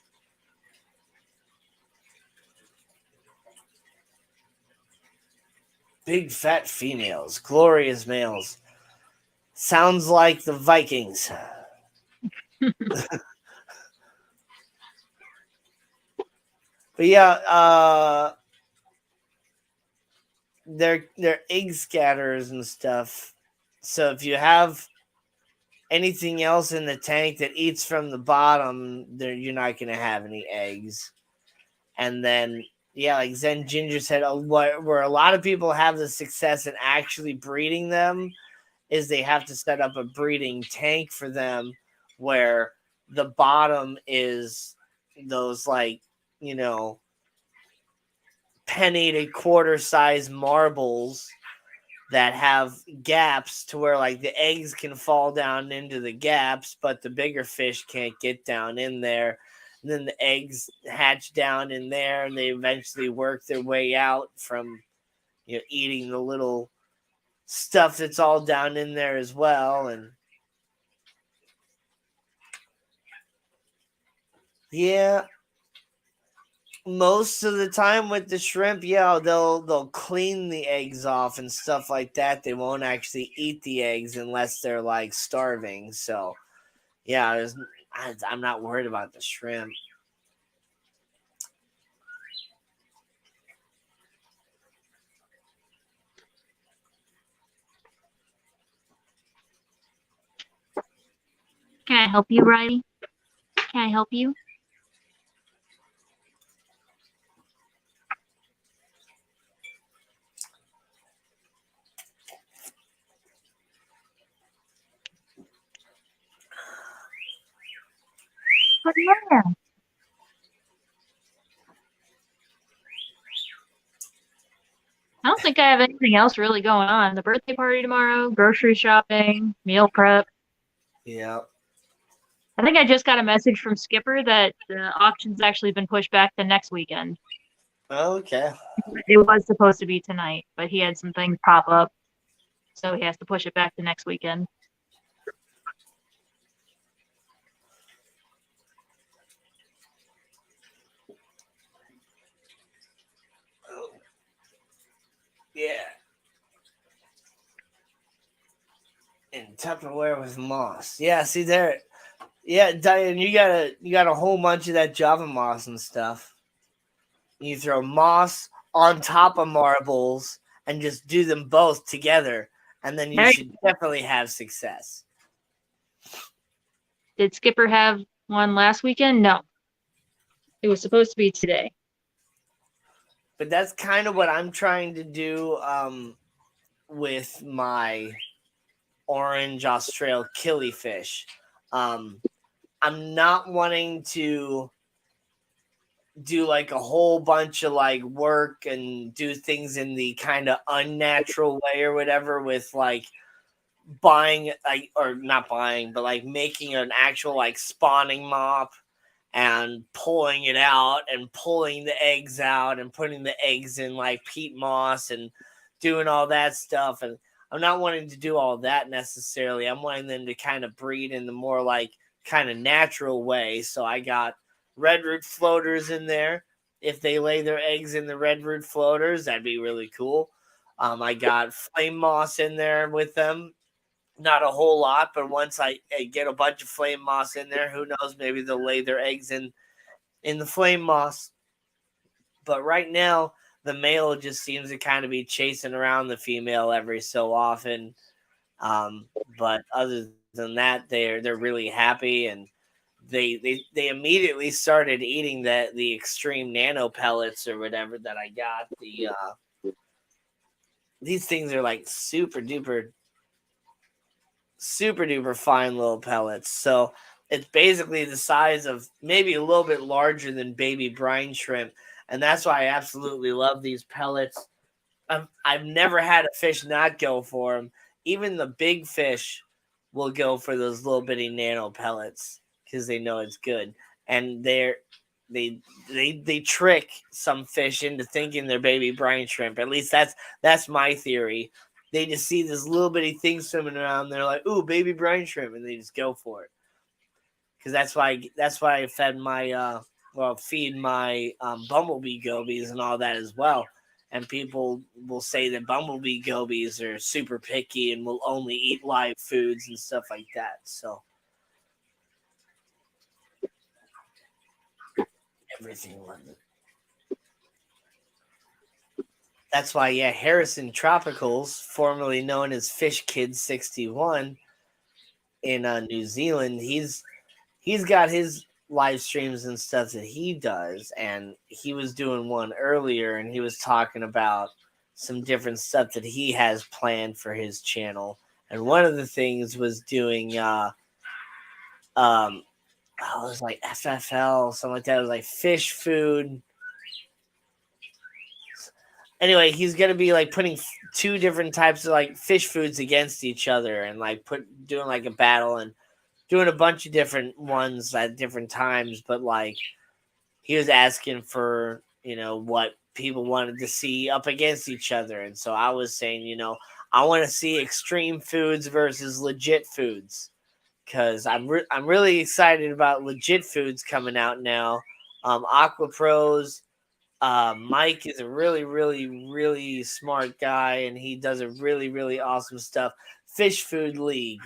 Big fat females, glorious males. Sounds like the Vikings. But yeah, they're egg scatterers and stuff. So if you have anything else in the tank that eats from the bottom, you're not going to have any eggs. And then, yeah, like Zen Ginger said, where a lot of people have the success in actually breeding them is they have to set up a breeding tank for them where the bottom is those like, penny to quarter size marbles that have gaps to where like the eggs can fall down into the gaps, but the bigger fish can't get down in there. And then the eggs hatch down in there and they eventually work their way out from, eating the little stuff that's all down in there as well. And yeah, most of the time with the shrimp, yeah, they'll clean the eggs off and stuff like that. They won't actually eat the eggs unless they're like starving. So yeah, I'm not worried about the shrimp. Can I help you, Riley? Can I help you? But yeah. I don't think I have anything else really going on. The birthday party tomorrow, grocery shopping, meal prep. Yeah. I think I just got a message from Skipper that the auction's actually been pushed back to next weekend. Okay. It was supposed to be tonight, but he had some things pop up, so he has to push it back to next weekend. Yeah. And Tupperware with moss. Yeah, see there. Yeah, Diane, you got a whole bunch of that Java moss and stuff. You throw moss on top of marbles and just do them both together, and then you should definitely have success. Did Skipper have one last weekend? No. It was supposed to be today. But that's kind of what I'm trying to do with my orange Australian killifish. I'm not wanting to do like a whole bunch of like work and do things in the kind of unnatural way or whatever with like buying like or not buying but like making an actual like spawning mop and pulling it out and pulling the eggs out and putting the eggs in like peat moss and doing all that stuff. And I'm not wanting to do all that necessarily. I'm wanting them to kind of breed in the more like kind of natural way. So I got red root floaters in there. If they lay their eggs in the red root floaters, that'd be really cool. I got flame moss in there with them. Not a whole lot, but once I get a bunch of flame moss in there, who knows? Maybe they'll lay their eggs in the flame moss. But right now, the male just seems to kind of be chasing around the female every so often. But other than that, they're really happy, and they immediately started eating the extreme nano pellets or whatever that I got. These things are like super duper fine little pellets. So it's basically the size of maybe a little bit larger than baby brine shrimp. And that's why I absolutely love these pellets. I've never had a fish not go for them. Even the big fish will go for those little bitty nano pellets because they know it's good. And they trick some fish into thinking they're baby brine shrimp. At least that's my theory. They just see this little bitty thing swimming around. They're like, "Ooh, baby brine shrimp," and they just go for it. Because that's why I fed my feed my bumblebee gobies and all that as well. And people will say that bumblebee gobies are super picky and will only eat live foods and stuff like that. So everything was it. That's why, yeah, Harrison Tropicals, formerly known as Fish Kid 61 in New Zealand, he's got his live streams and stuff that he does, and he was doing one earlier, and he was talking about some different stuff that he has planned for his channel. And one of the things was doing it was like FFL, something like that. It was like fish food. Anyway, he's gonna be like putting two different types of like fish foods against each other, and like doing like a battle and doing a bunch of different ones at different times. But like he was asking for what people wanted to see up against each other, and so I was saying I want to see extreme foods versus legit foods, because I'm really excited about legit foods coming out now. Aqua Pros Mike is a really, really, really smart guy, and he does a really, really awesome stuff. Fish Food League,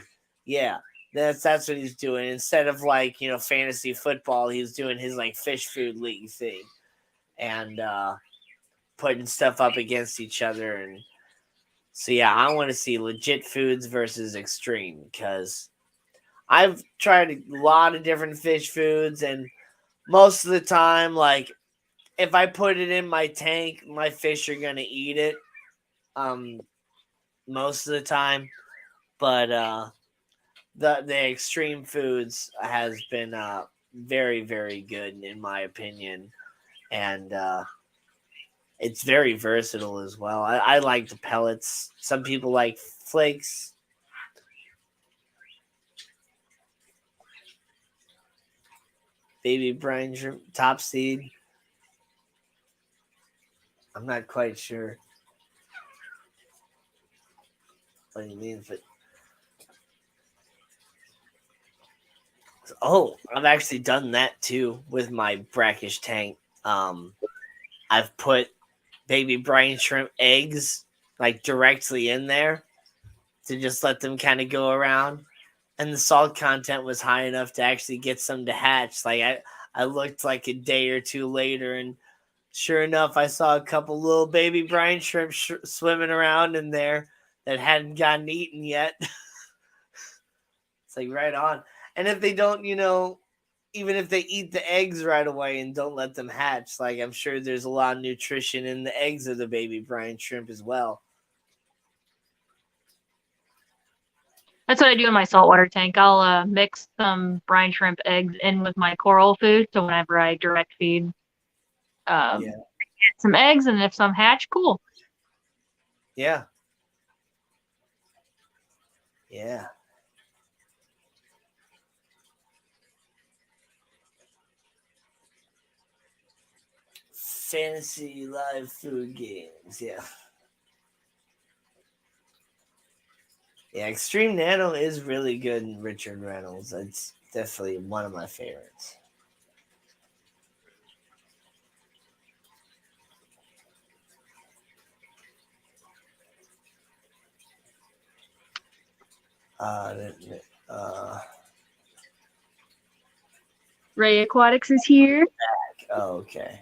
yeah, that's what he's doing. Instead of like fantasy football, he's doing his like Fish Food League thing, and putting stuff up against each other. And so yeah, I want to see legit foods versus extreme because I've tried a lot of different fish foods, and most of the time, like if I put it in my tank, my fish are gonna eat it. Most of the time, but the extreme foods has been very, very good in my opinion, and it's very versatile as well. I like the pellets. Some people like flakes. Baby brine shrimp, top seed. I'm not quite sure what he means, but I've actually done that too with my brackish tank. I've put baby brine shrimp eggs like directly in there to just let them kind of go around, and the salt content was high enough to actually get some to hatch. Like I looked like a day or two later, and sure enough, I saw a couple little baby brine shrimp swimming around in there that hadn't gotten eaten yet. It's like right on. And if they don't, even if they eat the eggs right away and don't let them hatch, like I'm sure there's a lot of nutrition in the eggs of the baby brine shrimp as well. That's what I do in my saltwater tank. I'll mix some brine shrimp eggs in with my coral food. So whenever I direct feed, Yeah. get some eggs, and if some hatch, cool. Yeah. Yeah. Fantasy live food games. Yeah. Yeah, Extreme Nano is really good in Richard Reynolds. It's definitely one of my favorites. Ray Aquatics is here. Oh, okay.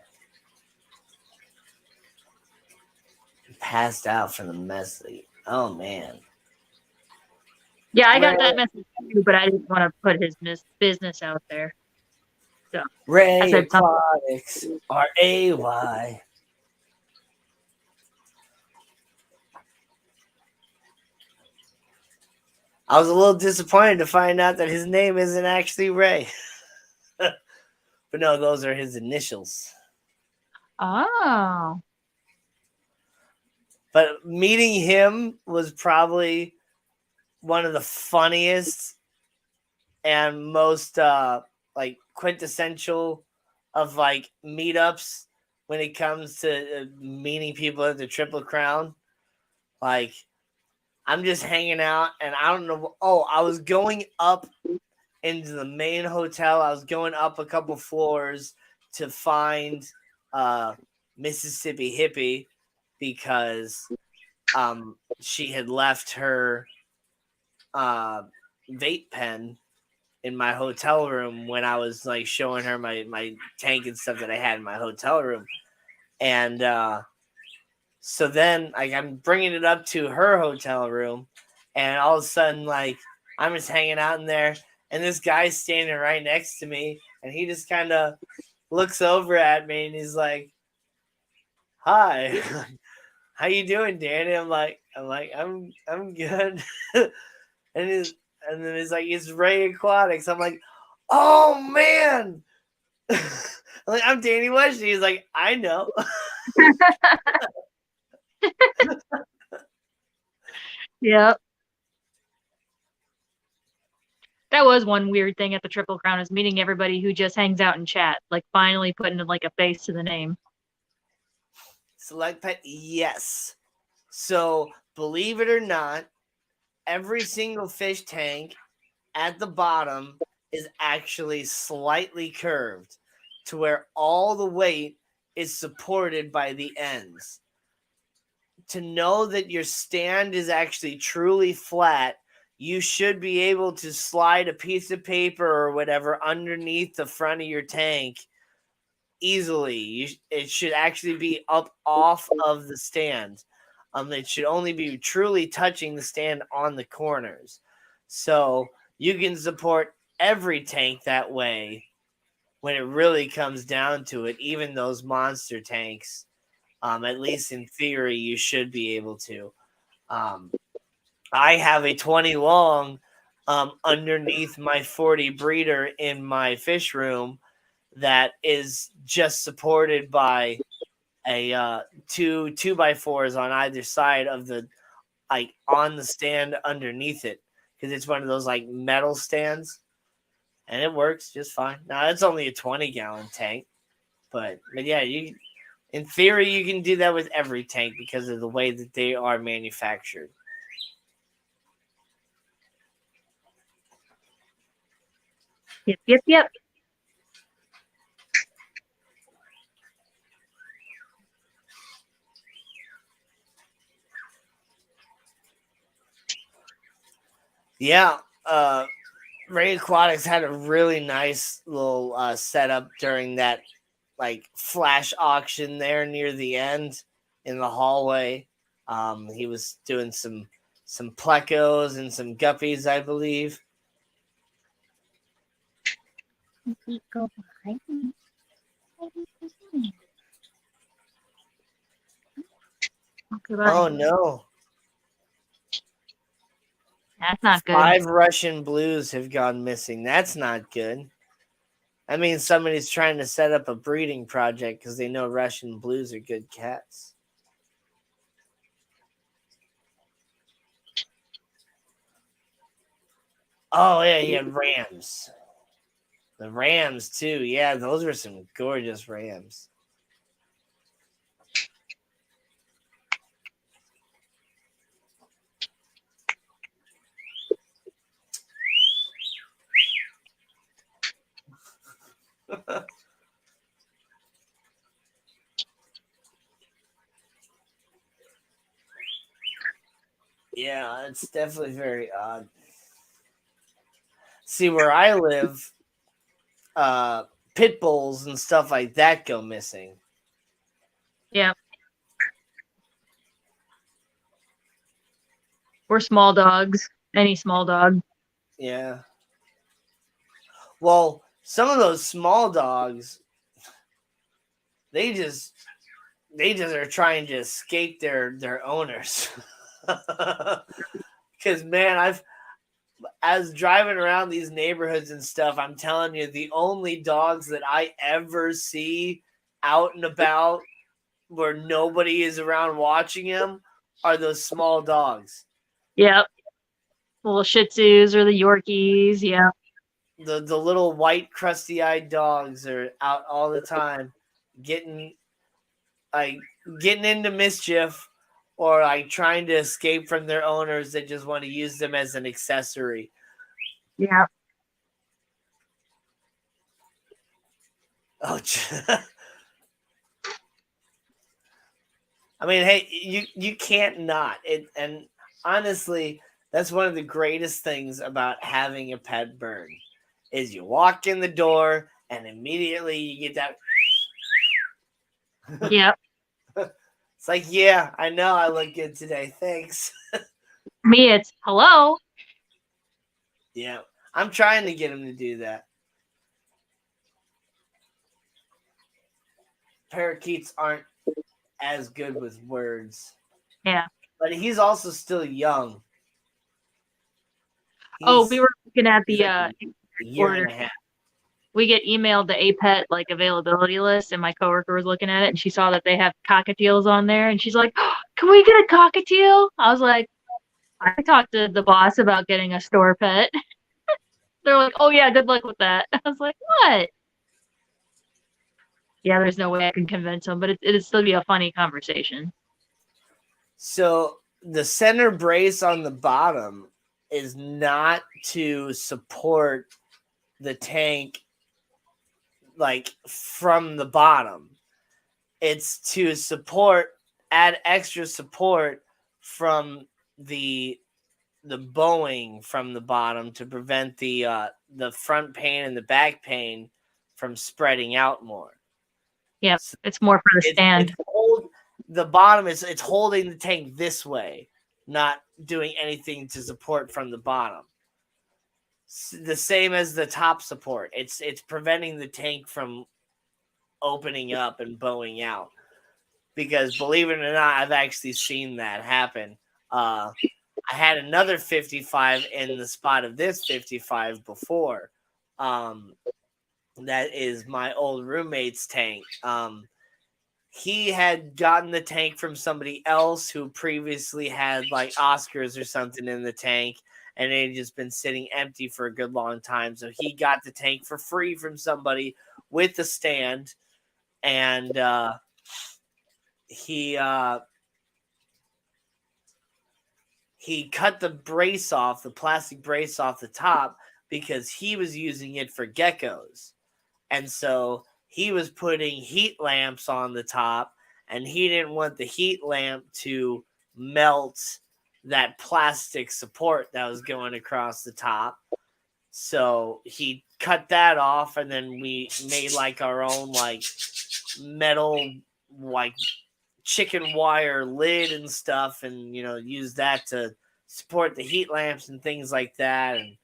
Passed out from the mess. Oh man. Yeah, I got that message too, but I didn't want to put his business out there. So Ray Aquatics, RAY. I was a little disappointed to find out that his name isn't actually Ray. But no, those are his initials. Oh. But meeting him was probably one of the funniest and most like quintessential of like meetups when it comes to meeting people at the Triple Crown. Like I'm just hanging out, and I don't know. Oh, I was going up into the main hotel. I was going up a couple floors to find Mississippi Hippie because she had left her vape pen in my hotel room when I was like showing her my tank and stuff that I had in my hotel room. And so then like I'm bringing it up to her hotel room, and all of a sudden like I'm just hanging out in there, and this guy's standing right next to me, and he just kind of looks over at me and he's like, "Hi, how you doing, Danny?" I'm like, I'm good. and then he's like, "It's Ray Aquatics." I'm like, "Oh man." I'm like, "I'm Danny Westy." He's like, "I know." Yep. That was one weird thing at the Triple Crown, is meeting everybody who just hangs out and chat, like finally putting like a face to the name. Select pet, yes. So believe it or not, every single fish tank at the bottom is actually slightly curved to where all the weight is supported by the ends. To know that your stand is actually truly flat, you should be able to slide a piece of paper or whatever underneath the front of your tank easily. It should actually be up off of the stand. It should only be truly touching the stand on the corners. So you can support every tank that way when it really comes down to it, even those monster tanks. At least in theory, you should be able to. I have a 20 long underneath my 40 breeder in my fish room that is just supported by a two 2x4s on either side of the, like, on the stand underneath it, because it's one of those like metal stands, and it works just fine. Now it's only a 20-gallon tank, but yeah, you in theory you can do that with every tank because of the way that they are manufactured. Yep. Yeah, Ray Aquatics had a really nice little setup during that like flash auction there near the end in the hallway. He was doing some plecos and some guppies, I believe. Go behind me. Okay, bye. Oh no. That's not good. 5 Russian blues have gone missing. That's not good. I mean, somebody's trying to set up a breeding project because they know Russian blues are good cats. Oh, yeah, he had rams. The rams, too. Yeah, those were some gorgeous rams. Yeah, it's definitely very odd. See, where I live, pit bulls and stuff like that go missing. Yeah. Or small dogs. Any small dog. Yeah. Well, some of those small dogs, they just are trying to escape their owners. Because man, as driving around these neighborhoods and stuff, I'm telling you, the only dogs that I ever see out and about where nobody is around watching them are those small dogs. Yep. Little Shih Tzus or the Yorkies. Yeah. The little white crusty-eyed dogs are out all the time, getting into mischief, or like trying to escape from their owners that just want to use them as an accessory. Yeah. Oh, I mean, hey, you can't not. And honestly, that's one of the greatest things about having a pet bird is you walk in the door and immediately you get that. Yep. It's like, yeah, I know I look good today. Thanks. Me, it's hello. Yeah, I'm trying to get him to do that. Parakeets aren't as good with words. Yeah. But he's also still young. We were looking at the like a year and a half. We get emailed the APET like availability list, and my coworker was looking at it, and she saw that they have cockatiels on there, and she's like, oh, "Can we get a cockatiel?" I was like, "I talked to the boss about getting a store pet." They're like, "Oh yeah, good luck with that." I was like, "What?" Yeah, there's no way I can convince them, but it'd still be a funny conversation. So the center brace on the bottom is not to support the tank like from the bottom. it's to add extra support from the bowing from the bottom to prevent the front pain and the back pain from spreading out more. Yeah, So it's more for the stand. The bottom it's holding the tank this way, not doing anything to support from the bottom. The same as the top support. It's preventing the tank from opening up and bowing out. Because believe it or not, I've actually seen that happen. I had another 55 in the spot of this 55 before. That is my old roommate's tank. He had gotten the tank from somebody else who previously had like Oscars or something in the tank, and it had just been sitting empty for a good long time. So he got the tank for free from somebody with the stand, and he cut the brace off, the plastic brace off the top, because he was using it for geckos. And so he was putting heat lamps on the top, and he didn't want the heat lamp to melt that plastic support that was going across the top. So he cut that off, and then we made like our own like metal like chicken wire lid and stuff, and use that to support the heat lamps and things like that. And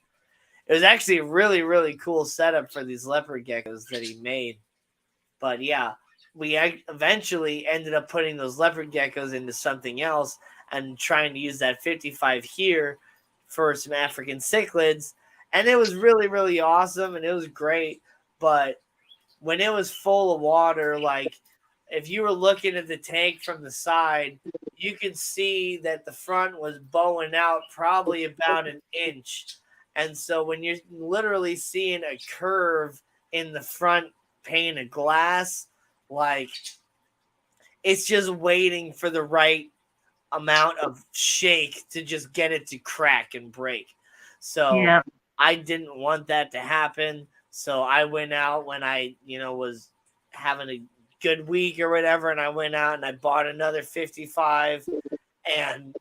it was actually a really, really cool setup for these leopard geckos that he made. But yeah, we eventually ended up putting those leopard geckos into something else and trying to use that 55 here for some African cichlids. And it was really, really awesome, and it was great. But when it was full of water, like if you were looking at the tank from the side, you could see that the front was bowing out probably about an inch. And so when you're literally seeing a curve in the front pane of glass, like it's just waiting for the right amount of shake to just get it to crack and break. So I didn't want that to happen. So I went out when I, was having a good week or whatever, and I went out and I bought another 55, and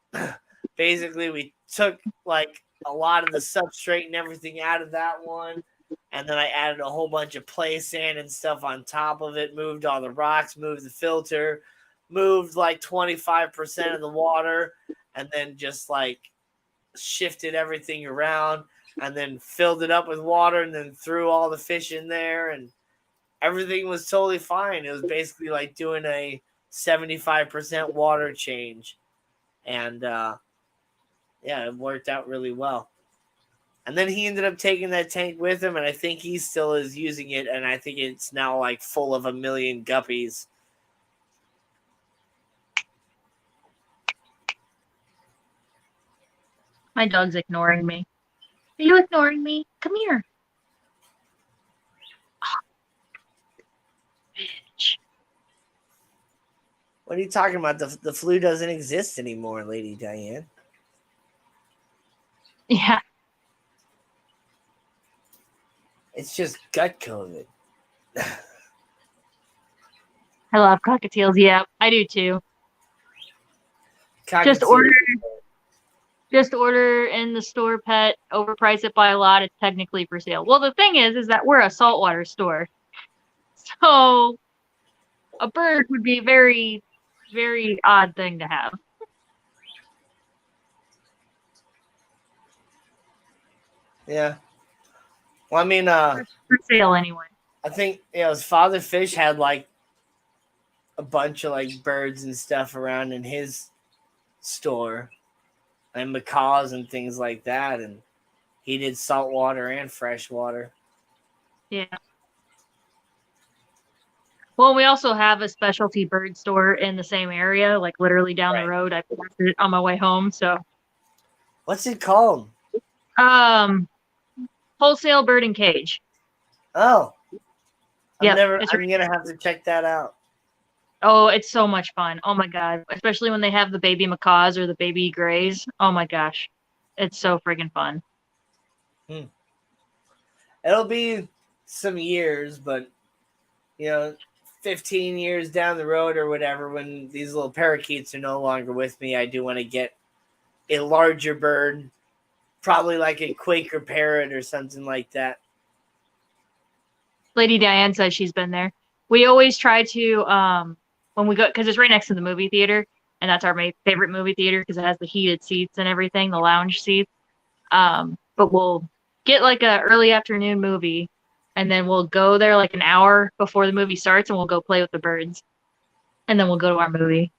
basically we took like a lot of the substrate and everything out of that one, and then I added a whole bunch of play sand and stuff on top of it, moved all the rocks, moved the filter, moved like 25% of the water, and then just like shifted everything around, and then filled it up with water, and then threw all the fish in there, and everything was totally fine. It was basically like doing a 75% water change. And it worked out really well. And then he ended up taking that tank with him, and I think he still is using it, and I think it's now like full of 1 million guppies. My dog's ignoring me. Are you ignoring me? Come here. Bitch. What are you talking about? The flu doesn't exist anymore, Lady Diane. Yeah. It's just gut COVID. I love cockatiels. Yeah, I do too. Just order in the store pet, overprice it by a lot. It's technically for sale. Well, the thing is that we're a saltwater store. So a bird would be a very, very odd thing to have. Yeah. Well, I mean, for sale anyway. I think his father fish had like a bunch of like birds and stuff around in his store, and macaws and things like that, and he did saltwater and freshwater. Yeah. Well, we also have a specialty bird store in the same area, like literally down the road. I passed it on my way home. So, what's it called? Wholesale Bird and Cage. Oh, yeah. I'm gonna have to check that out. Oh, it's so much fun. Oh my god, especially when they have the baby macaws or the baby grays. Oh my gosh, it's so friggin' fun. It'll be some years, but 15 years down the road or whatever, when these little parakeets are no longer with me, I do want to get a larger bird, probably like a Quaker parrot or something like that. Lady Diane says she's been there. We always try to when we go, because it's right next to the movie theater, and that's our favorite movie theater because it has the heated seats and everything, the lounge seats. But we'll get like a early afternoon movie, and then we'll go there like an hour before the movie starts, and we'll go play with the birds, and then we'll go to our movie.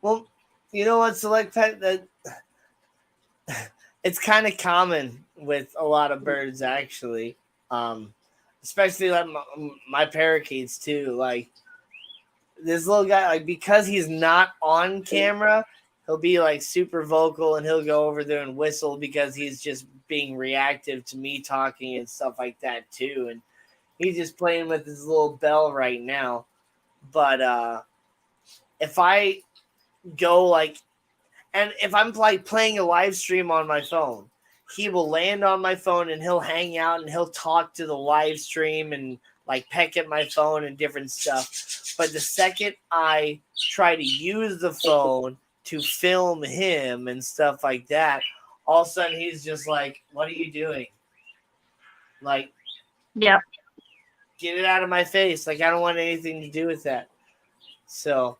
Well, you know what, Select Pet, that it's kind of common with a lot of birds, actually. Especially like my parakeets too. Like this little guy, like because he's not on camera, he'll be like super vocal and he'll go over there and whistle because he's just being reactive to me talking and stuff like that too. And he's just playing with his little bell right now. But if I go like, and if I'm like playing a live stream on my phone, he will land on my phone and he'll hang out and he'll talk to the live stream and like peck at my phone and different stuff. But the second I try to use the phone to film him and stuff like that, all of a sudden he's just like, "What are you doing? Like, Yeah. get it out of my face. Like, I don't want anything to do with that." So,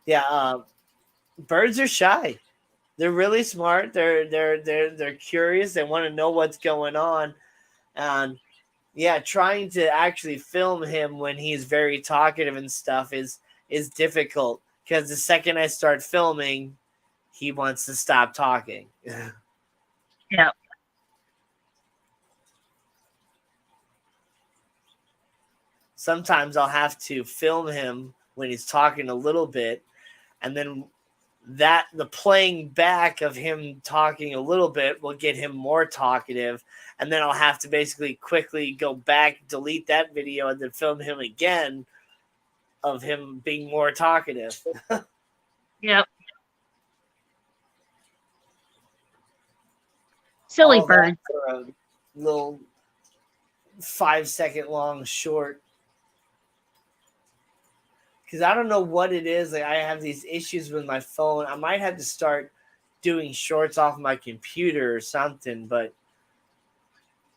yeah, birds are shy. They're really smart. They're curious. They want to know what's going on. And yeah, trying to actually film him when he's very talkative and stuff is difficult because the second I start filming, he wants to stop talking. Yeah. Sometimes I'll have to film him when he's talking a little bit, and then the playing back of him talking a little bit will get him more talkative, and then I'll have to basically quickly go back, delete that video, and then film him again of him being more talkative. Yep. Silly All that bird. for a little 5-second long short. Because I don't know what it is. Like, I have these issues with my phone. I might have to start doing shorts off my computer or something. But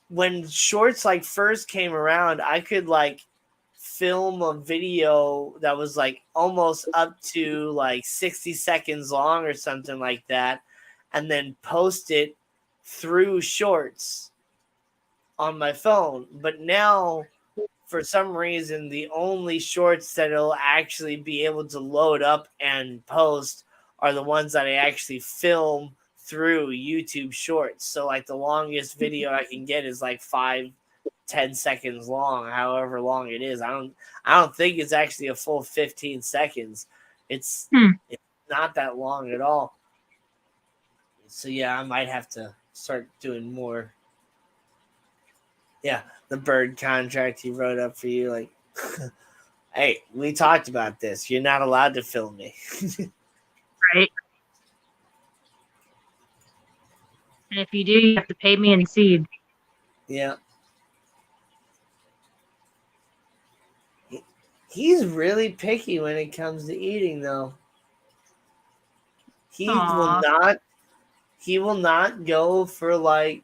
when shorts like first came around, I could like film a video that was like almost up to like 60 seconds long or something like that, and then post it through shorts on my phone. But now, for some reason, the only shorts that it'll actually be able to load up and post are the ones that I actually film through YouTube Shorts. So like the longest video I can get is like 5-10 seconds long, however long it is. I don't think it's actually a full 15 seconds. It's not that long at all. So yeah, I might have to start doing more. Yeah, the bird contract he wrote up for you, like, hey, we talked about this. You're not allowed to film me. Right. And if you do, you have to pay me in seed. Yeah. He's really picky when it comes to eating, though. He Aww. will not go for like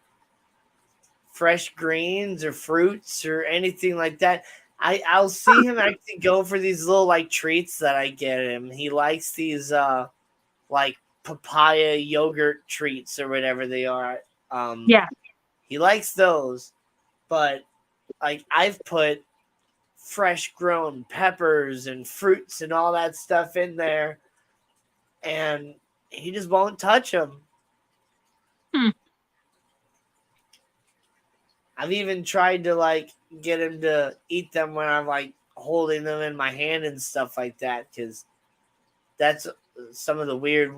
fresh greens or fruits or anything like that. I'll see him actually go for these little like treats that I get him. He likes these like papaya yogurt treats or whatever they are. Yeah. He likes those, but like I've put fresh grown peppers and fruits and all that stuff in there, and he just won't touch them. I've even tried to like get him to eat them when I'm like holding them in my hand and stuff like that, because that's some of the weird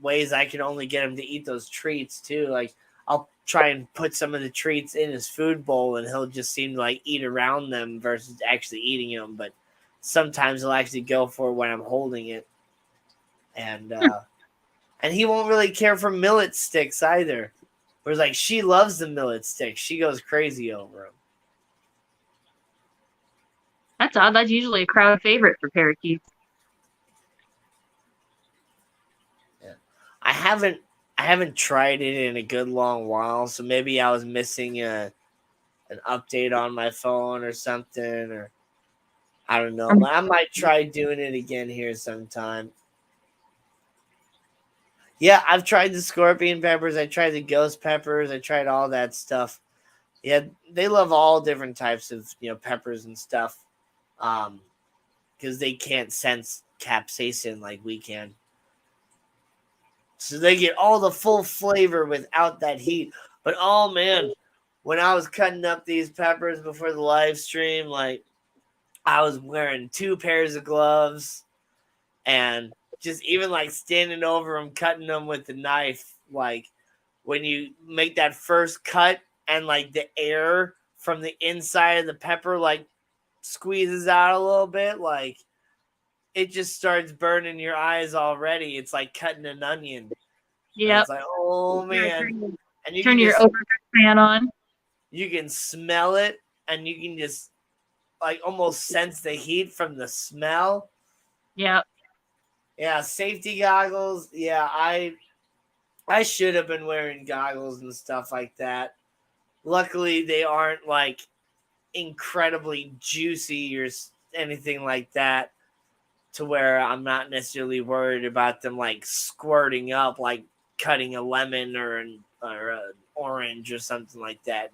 ways I can only get him to eat those treats too. Like I'll try and put some of the treats in his food bowl and he'll just seem to like eat around them versus actually eating them. But sometimes he'll actually go for it when I'm holding it. And and he won't really care for millet sticks either. Whereas like she loves the millet sticks. She goes crazy over them. That's odd. That's usually a crowd favorite for parakeets. I haven't tried it in a good long while, so maybe I was missing an update on my phone or something, or I don't know. But I might try doing it again here sometime. Yeah, I've tried the scorpion peppers. I tried the ghost peppers. I tried all that stuff. Yeah, they love all different types of peppers and stuff, because they can't sense capsaicin like we can. So they get all the full flavor without that heat. But oh man, when I was cutting up these peppers before the live stream, like I was wearing 2 pairs of gloves and just even like standing over them, cutting them with the knife. Like when you make that first cut and like the air from the inside of the pepper like squeezes out a little bit, like it just starts burning your eyes already. It's like cutting an onion. Yeah. It's like, oh man. And you Turn can your just, overhead fan on. you can smell it and you can just like almost sense the heat from the smell. Yeah. Yeah, safety goggles. Yeah, I should have been wearing goggles and stuff like that. Luckily, they aren't like incredibly juicy or anything like that, to where I'm not necessarily worried about them like squirting up, like cutting a lemon or an orange or something like that,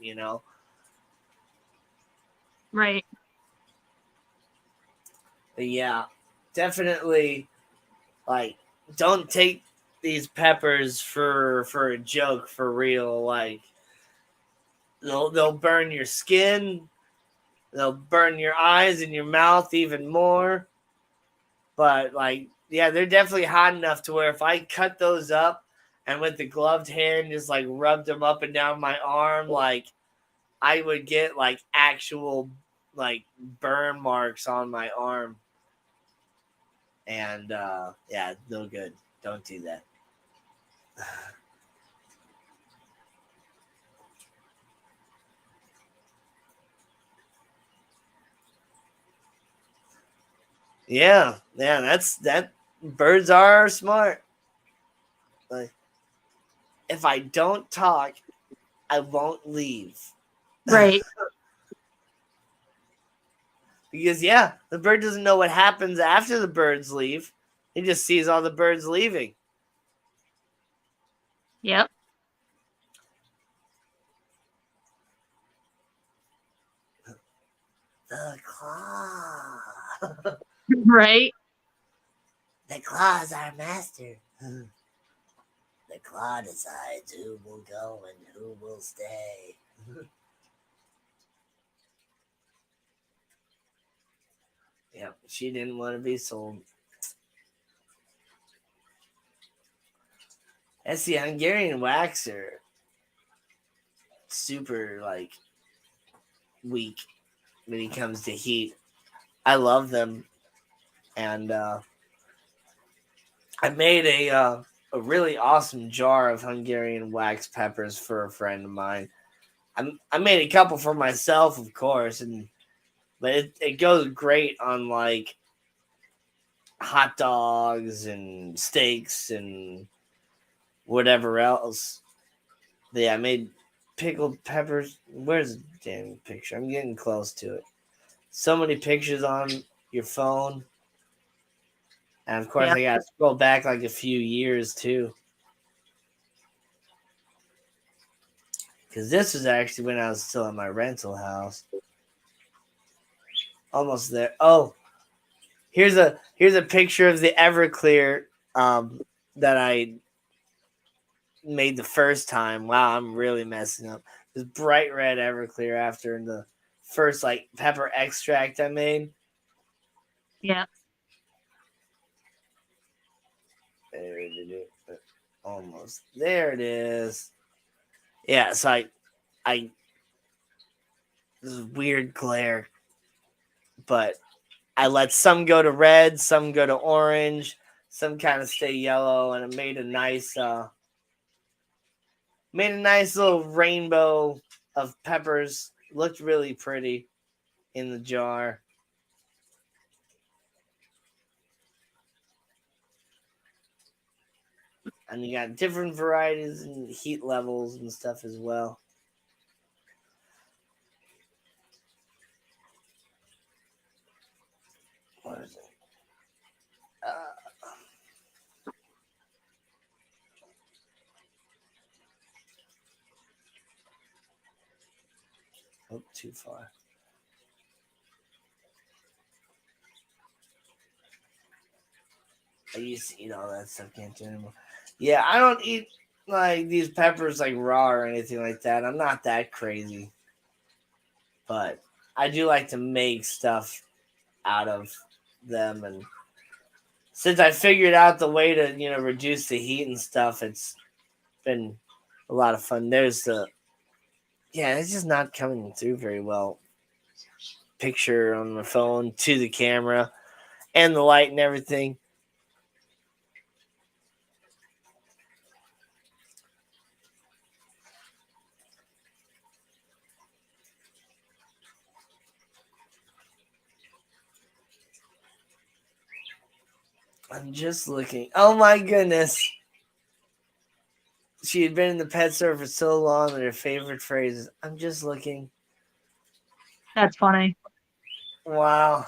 Right. But yeah, definitely, like, don't take these peppers for a joke, for real. Like, they'll burn your skin, they'll burn your eyes and your mouth even more. But like, yeah, they're definitely hot enough to where if I cut those up and with the gloved hand just like rubbed them up and down my arm, like I would get like actual like burn marks on my arm. And yeah, no good. Don't do that. Yeah, that birds are smart. Like, if I don't talk, I won't leave. Right. Because yeah, the bird doesn't know what happens after the birds leave. He just sees all the birds leaving. Yep. The claw. Right. The claw is our master. The claw decides who will go and who will stay. Yeah, she didn't want to be sold. That's the Hungarian waxer. Super like weak when it comes to heat. I love them, and I made a really awesome jar of Hungarian wax peppers for a friend of mine. I made a couple for myself, of course, but it goes great on like hot dogs and steaks and whatever else. But yeah, I made pickled peppers. Where's the damn picture? I'm getting close to it. So many pictures on your phone. And of course, Yeah. I got to scroll back like a few years too. Because this was actually when I was still in my rental house. Almost there. Oh, here's a picture of the Everclear that I made the first time. Wow, I'm really messing up. This bright red Everclear after the first like pepper extract I made. Yeah. Almost there it is. Yeah, so I this is weird glare, but I let some go to red, some go to orange, some kind of stay yellow, and it made a nice little rainbow of peppers. Looked really pretty in the jar. And you got different varieties and heat levels and stuff as well. What is it? Oh, too far. I used to eat all that stuff. Can't do it anymore. Yeah, I don't eat like these peppers like raw or anything like that. I'm not that crazy, but I do like to make stuff out of them. And since I figured out the way to reduce the heat and stuff, it's been a lot of fun. There's the it's just not coming through very well. Picture on my phone to the camera and the light and everything. I'm just looking. Oh my goodness. She had been in the pet store for so long that her favorite phrase is, I'm just looking. That's funny. Wow.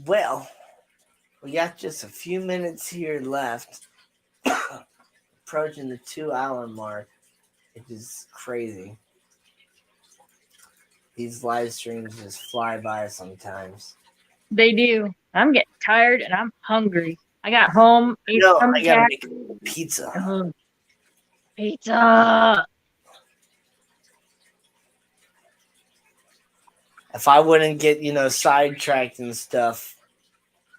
Well, we got just a few minutes here left. Approaching the 2-hour mark. It is crazy. These live streams just fly by sometimes. They do. I'm getting tired and I'm hungry. I got home, ate some I gotta cat. make pizza. Pizza. If I wouldn't get, sidetracked and stuff,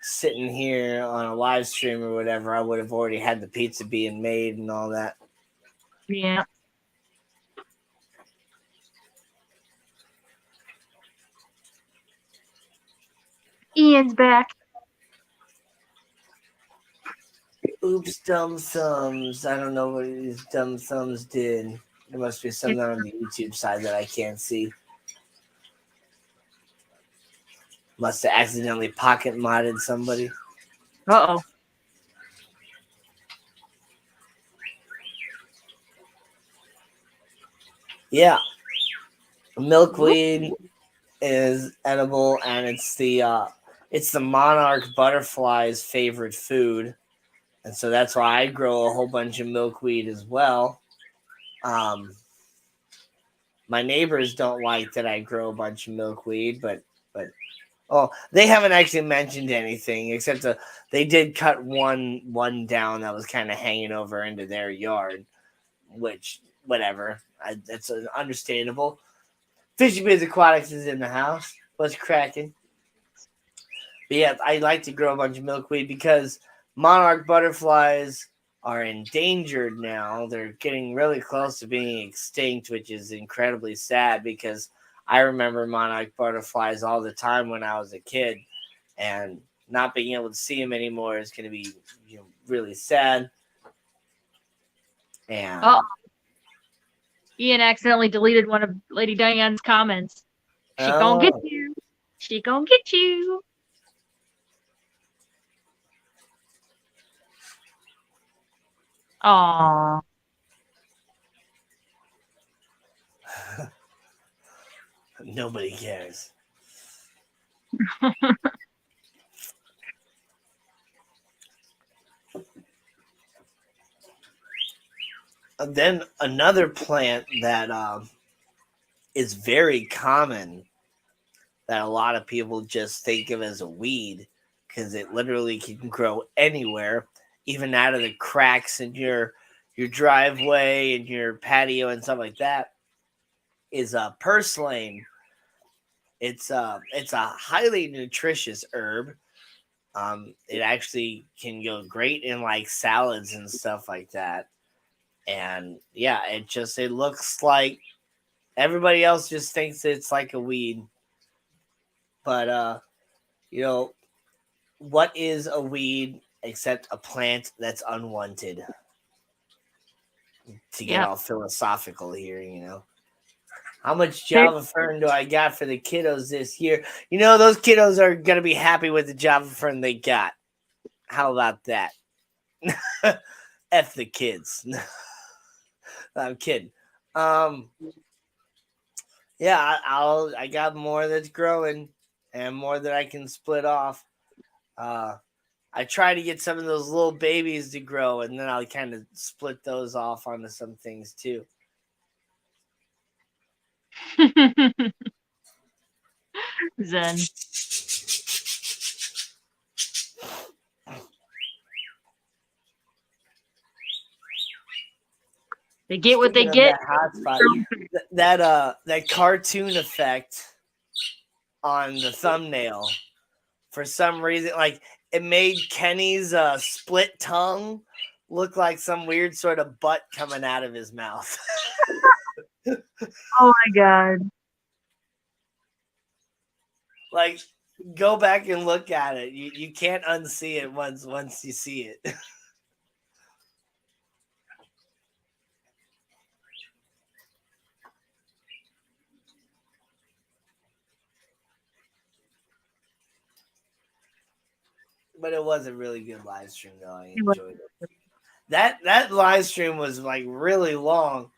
sitting here on a live stream or whatever, I would have already had the pizza being made and all that. Yeah. Ian's back. Oops, dumb thumbs. I don't know what these dumb thumbs did. There must be something on the YouTube side that I can't see. Must have accidentally pocket modded somebody. Uh-oh. Yeah. Milkweed is edible, and it's the monarch butterfly's favorite food. And so that's why I grow a whole bunch of milkweed as well. My neighbors don't like that I grow a bunch of milkweed, but they haven't actually mentioned anything except they did cut one down that was kind of hanging over into their yard, which whatever. That's understandable. Fishy Biz Aquatics is in the house. What's cracking? But yeah, I like to grow a bunch of milkweed because monarch butterflies are endangered now. They're getting really close to being extinct, which is incredibly sad because I remember monarch butterflies all the time when I was a kid, and not being able to see them anymore is going to be really sad. And Ian accidentally deleted one of Lady Diane's comments. She gonna get you. She gonna get you. Aww. Nobody cares. And then another plant that is very common that a lot of people just think of as a weed because it literally can grow anywhere, even out of the cracks in your driveway and your patio and stuff like that, is purslane. It's a highly nutritious herb. It actually can go great in like salads and stuff like that. And yeah, it looks like everybody else just thinks it's like a weed. But what is a weed except a plant that's unwanted? to get Yep. all philosophical here, you know. How much Java Fern do I got for the kiddos this year? You know, those kiddos are going to be happy with the Java Fern they got. How about that? F the kids. I'm kidding. Yeah, I got more that's growing and more that I can split off. I try to get some of those little babies to grow, and then I'll kind of split those off onto some things too. Zen. They get what they Speaking of get. that hotspot, that cartoon effect on the thumbnail, for some reason, like it made Kenny's split tongue look like some weird sort of butt coming out of his mouth. Oh my god. Like, go back and look at it. You can't unsee it once you see it. But it was a really good live stream, though. I enjoyed it. That live stream was like really long.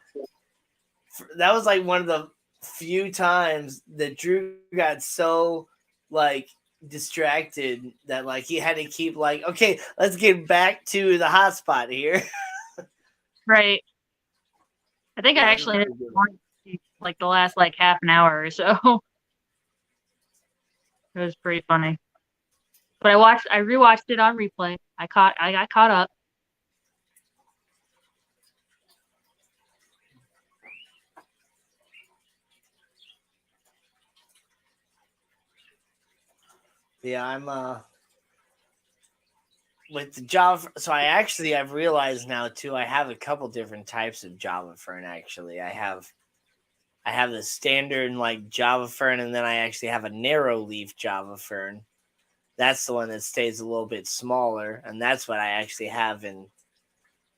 That was like one of the few times that Drew got so like distracted that like he had to keep like, okay, let's get back to the hotspot here. Right. I think I actually had like the last like half an hour or so. It was pretty funny. But I rewatched it on replay. I got caught up. Yeah, I'm with the Java. So I've realized now too. I have a couple different types of Java Fern. Actually, I have the standard like Java Fern, and then I actually have a narrow leaf Java Fern. That's the one that stays a little bit smaller, and that's what I actually have in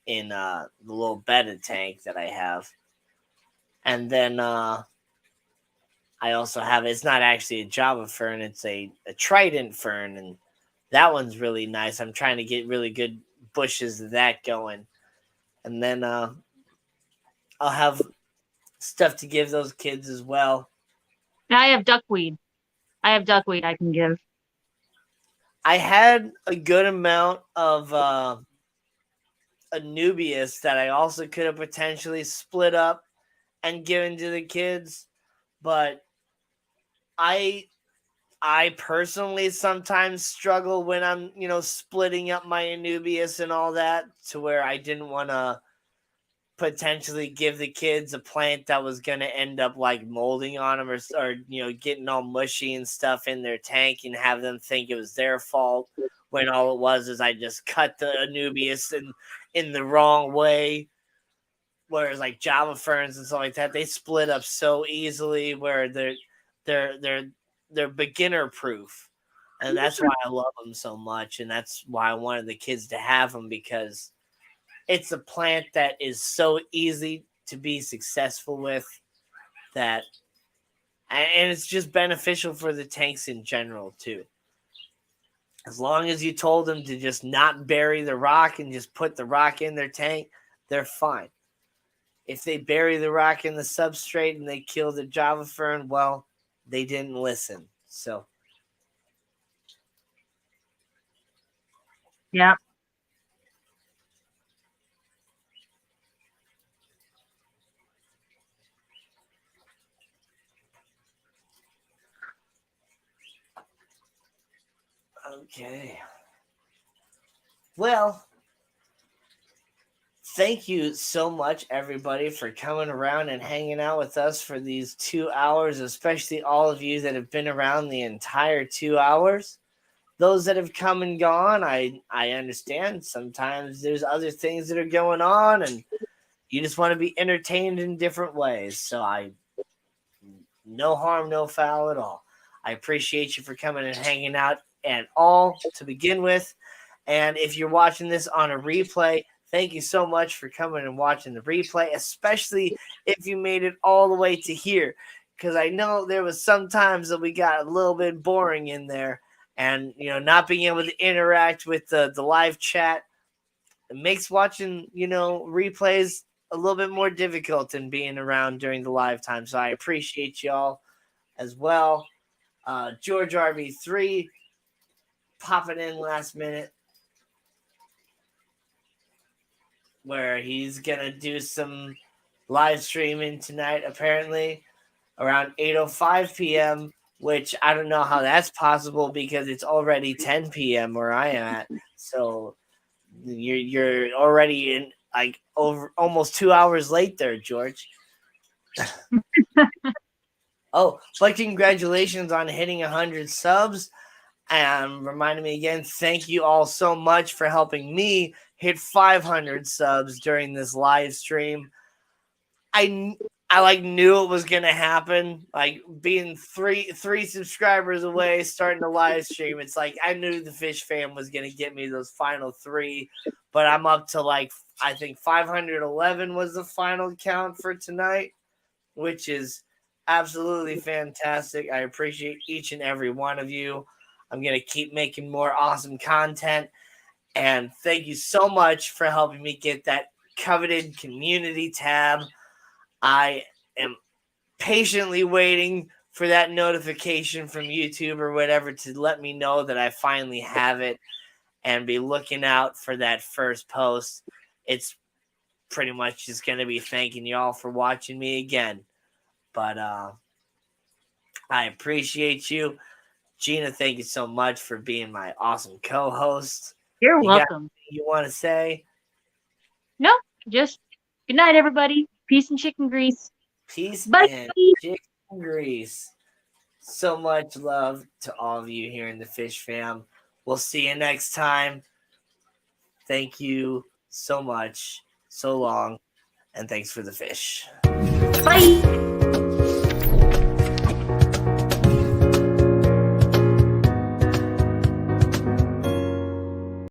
the little betta tank that I have. And then I also have, it's not actually a Java Fern, it's a Trident Fern, and that one's really nice. I'm trying to get really good bushes of that going. And then I'll have stuff to give those kids as well. Now I have duckweed. I can give. I had a good amount of Anubias that I also could have potentially split up and given to the kids, but I personally sometimes struggle when I'm, splitting up my Anubias and all that, to where I didn't want to potentially give the kids a plant that was going to end up like molding on them, or getting all mushy and stuff in their tank and have them think it was their fault, when all it was is I just cut the Anubias in the wrong way. Whereas like Java Ferns and stuff like that, they split up so easily, where they're beginner proof. And that's why I love them so much, and that's why I wanted the kids to have them, because it's a plant that is so easy to be successful with, and it's just beneficial for the tanks in general too. As long as you told them to just not bury the rock and just put the rock in their tank, they're fine. If they bury the rock in the substrate and they kill the Java Fern, well, they didn't listen. So Yeah. okay. Well, thank you so much, everybody, for coming around and hanging out with us for these 2 hours, especially all of you that have been around the entire 2 hours. Those that have come and gone, I understand. Sometimes there's other things that are going on, and you just want to be entertained in different ways. So no harm, no foul at all. I appreciate you for coming and hanging out and all to begin with. And if you're watching this on a replay, Thank you so much for coming and watching the replay, especially if you made it all the way to here, because I know there was some times that we got a little bit boring in there, and not being able to interact with the live chat, it makes watching replays a little bit more difficult than being around during the live time. So I appreciate y'all as well. George RB3 popping in last minute, where he's gonna do some live streaming tonight, apparently around 8:05 p.m., which I don't know how that's possible because it's already 10 p.m. where I am at. So you're already in like over almost 2 hours late there, George. Oh, but congratulations on hitting 100 subs. And reminding me again, thank you all so much for helping me hit 500 subs during this live stream. I knew it was gonna happen. Like being three subscribers away, starting the live stream. It's like I knew the Fish Fam was gonna get me those final 3, but I'm up to I think 511 was the final count for tonight, which is absolutely fantastic. I appreciate each and every one of you. I'm going to keep making more awesome content. And thank you so much for helping me get that coveted community tab. I am patiently waiting for that notification from YouTube or whatever to let me know that I finally have it, and be looking out for that first post. It's pretty much just going to be thanking y'all for watching me again. But I appreciate you. Gina, thank you so much for being my awesome co-host. You're welcome. You want to say? No, just good night, everybody. Peace and chicken grease. Peace Bye. and chicken grease. So much love to all of you here in the Fish Fam. We'll see you next time. Thank you so much. So long. And thanks for the fish. Bye.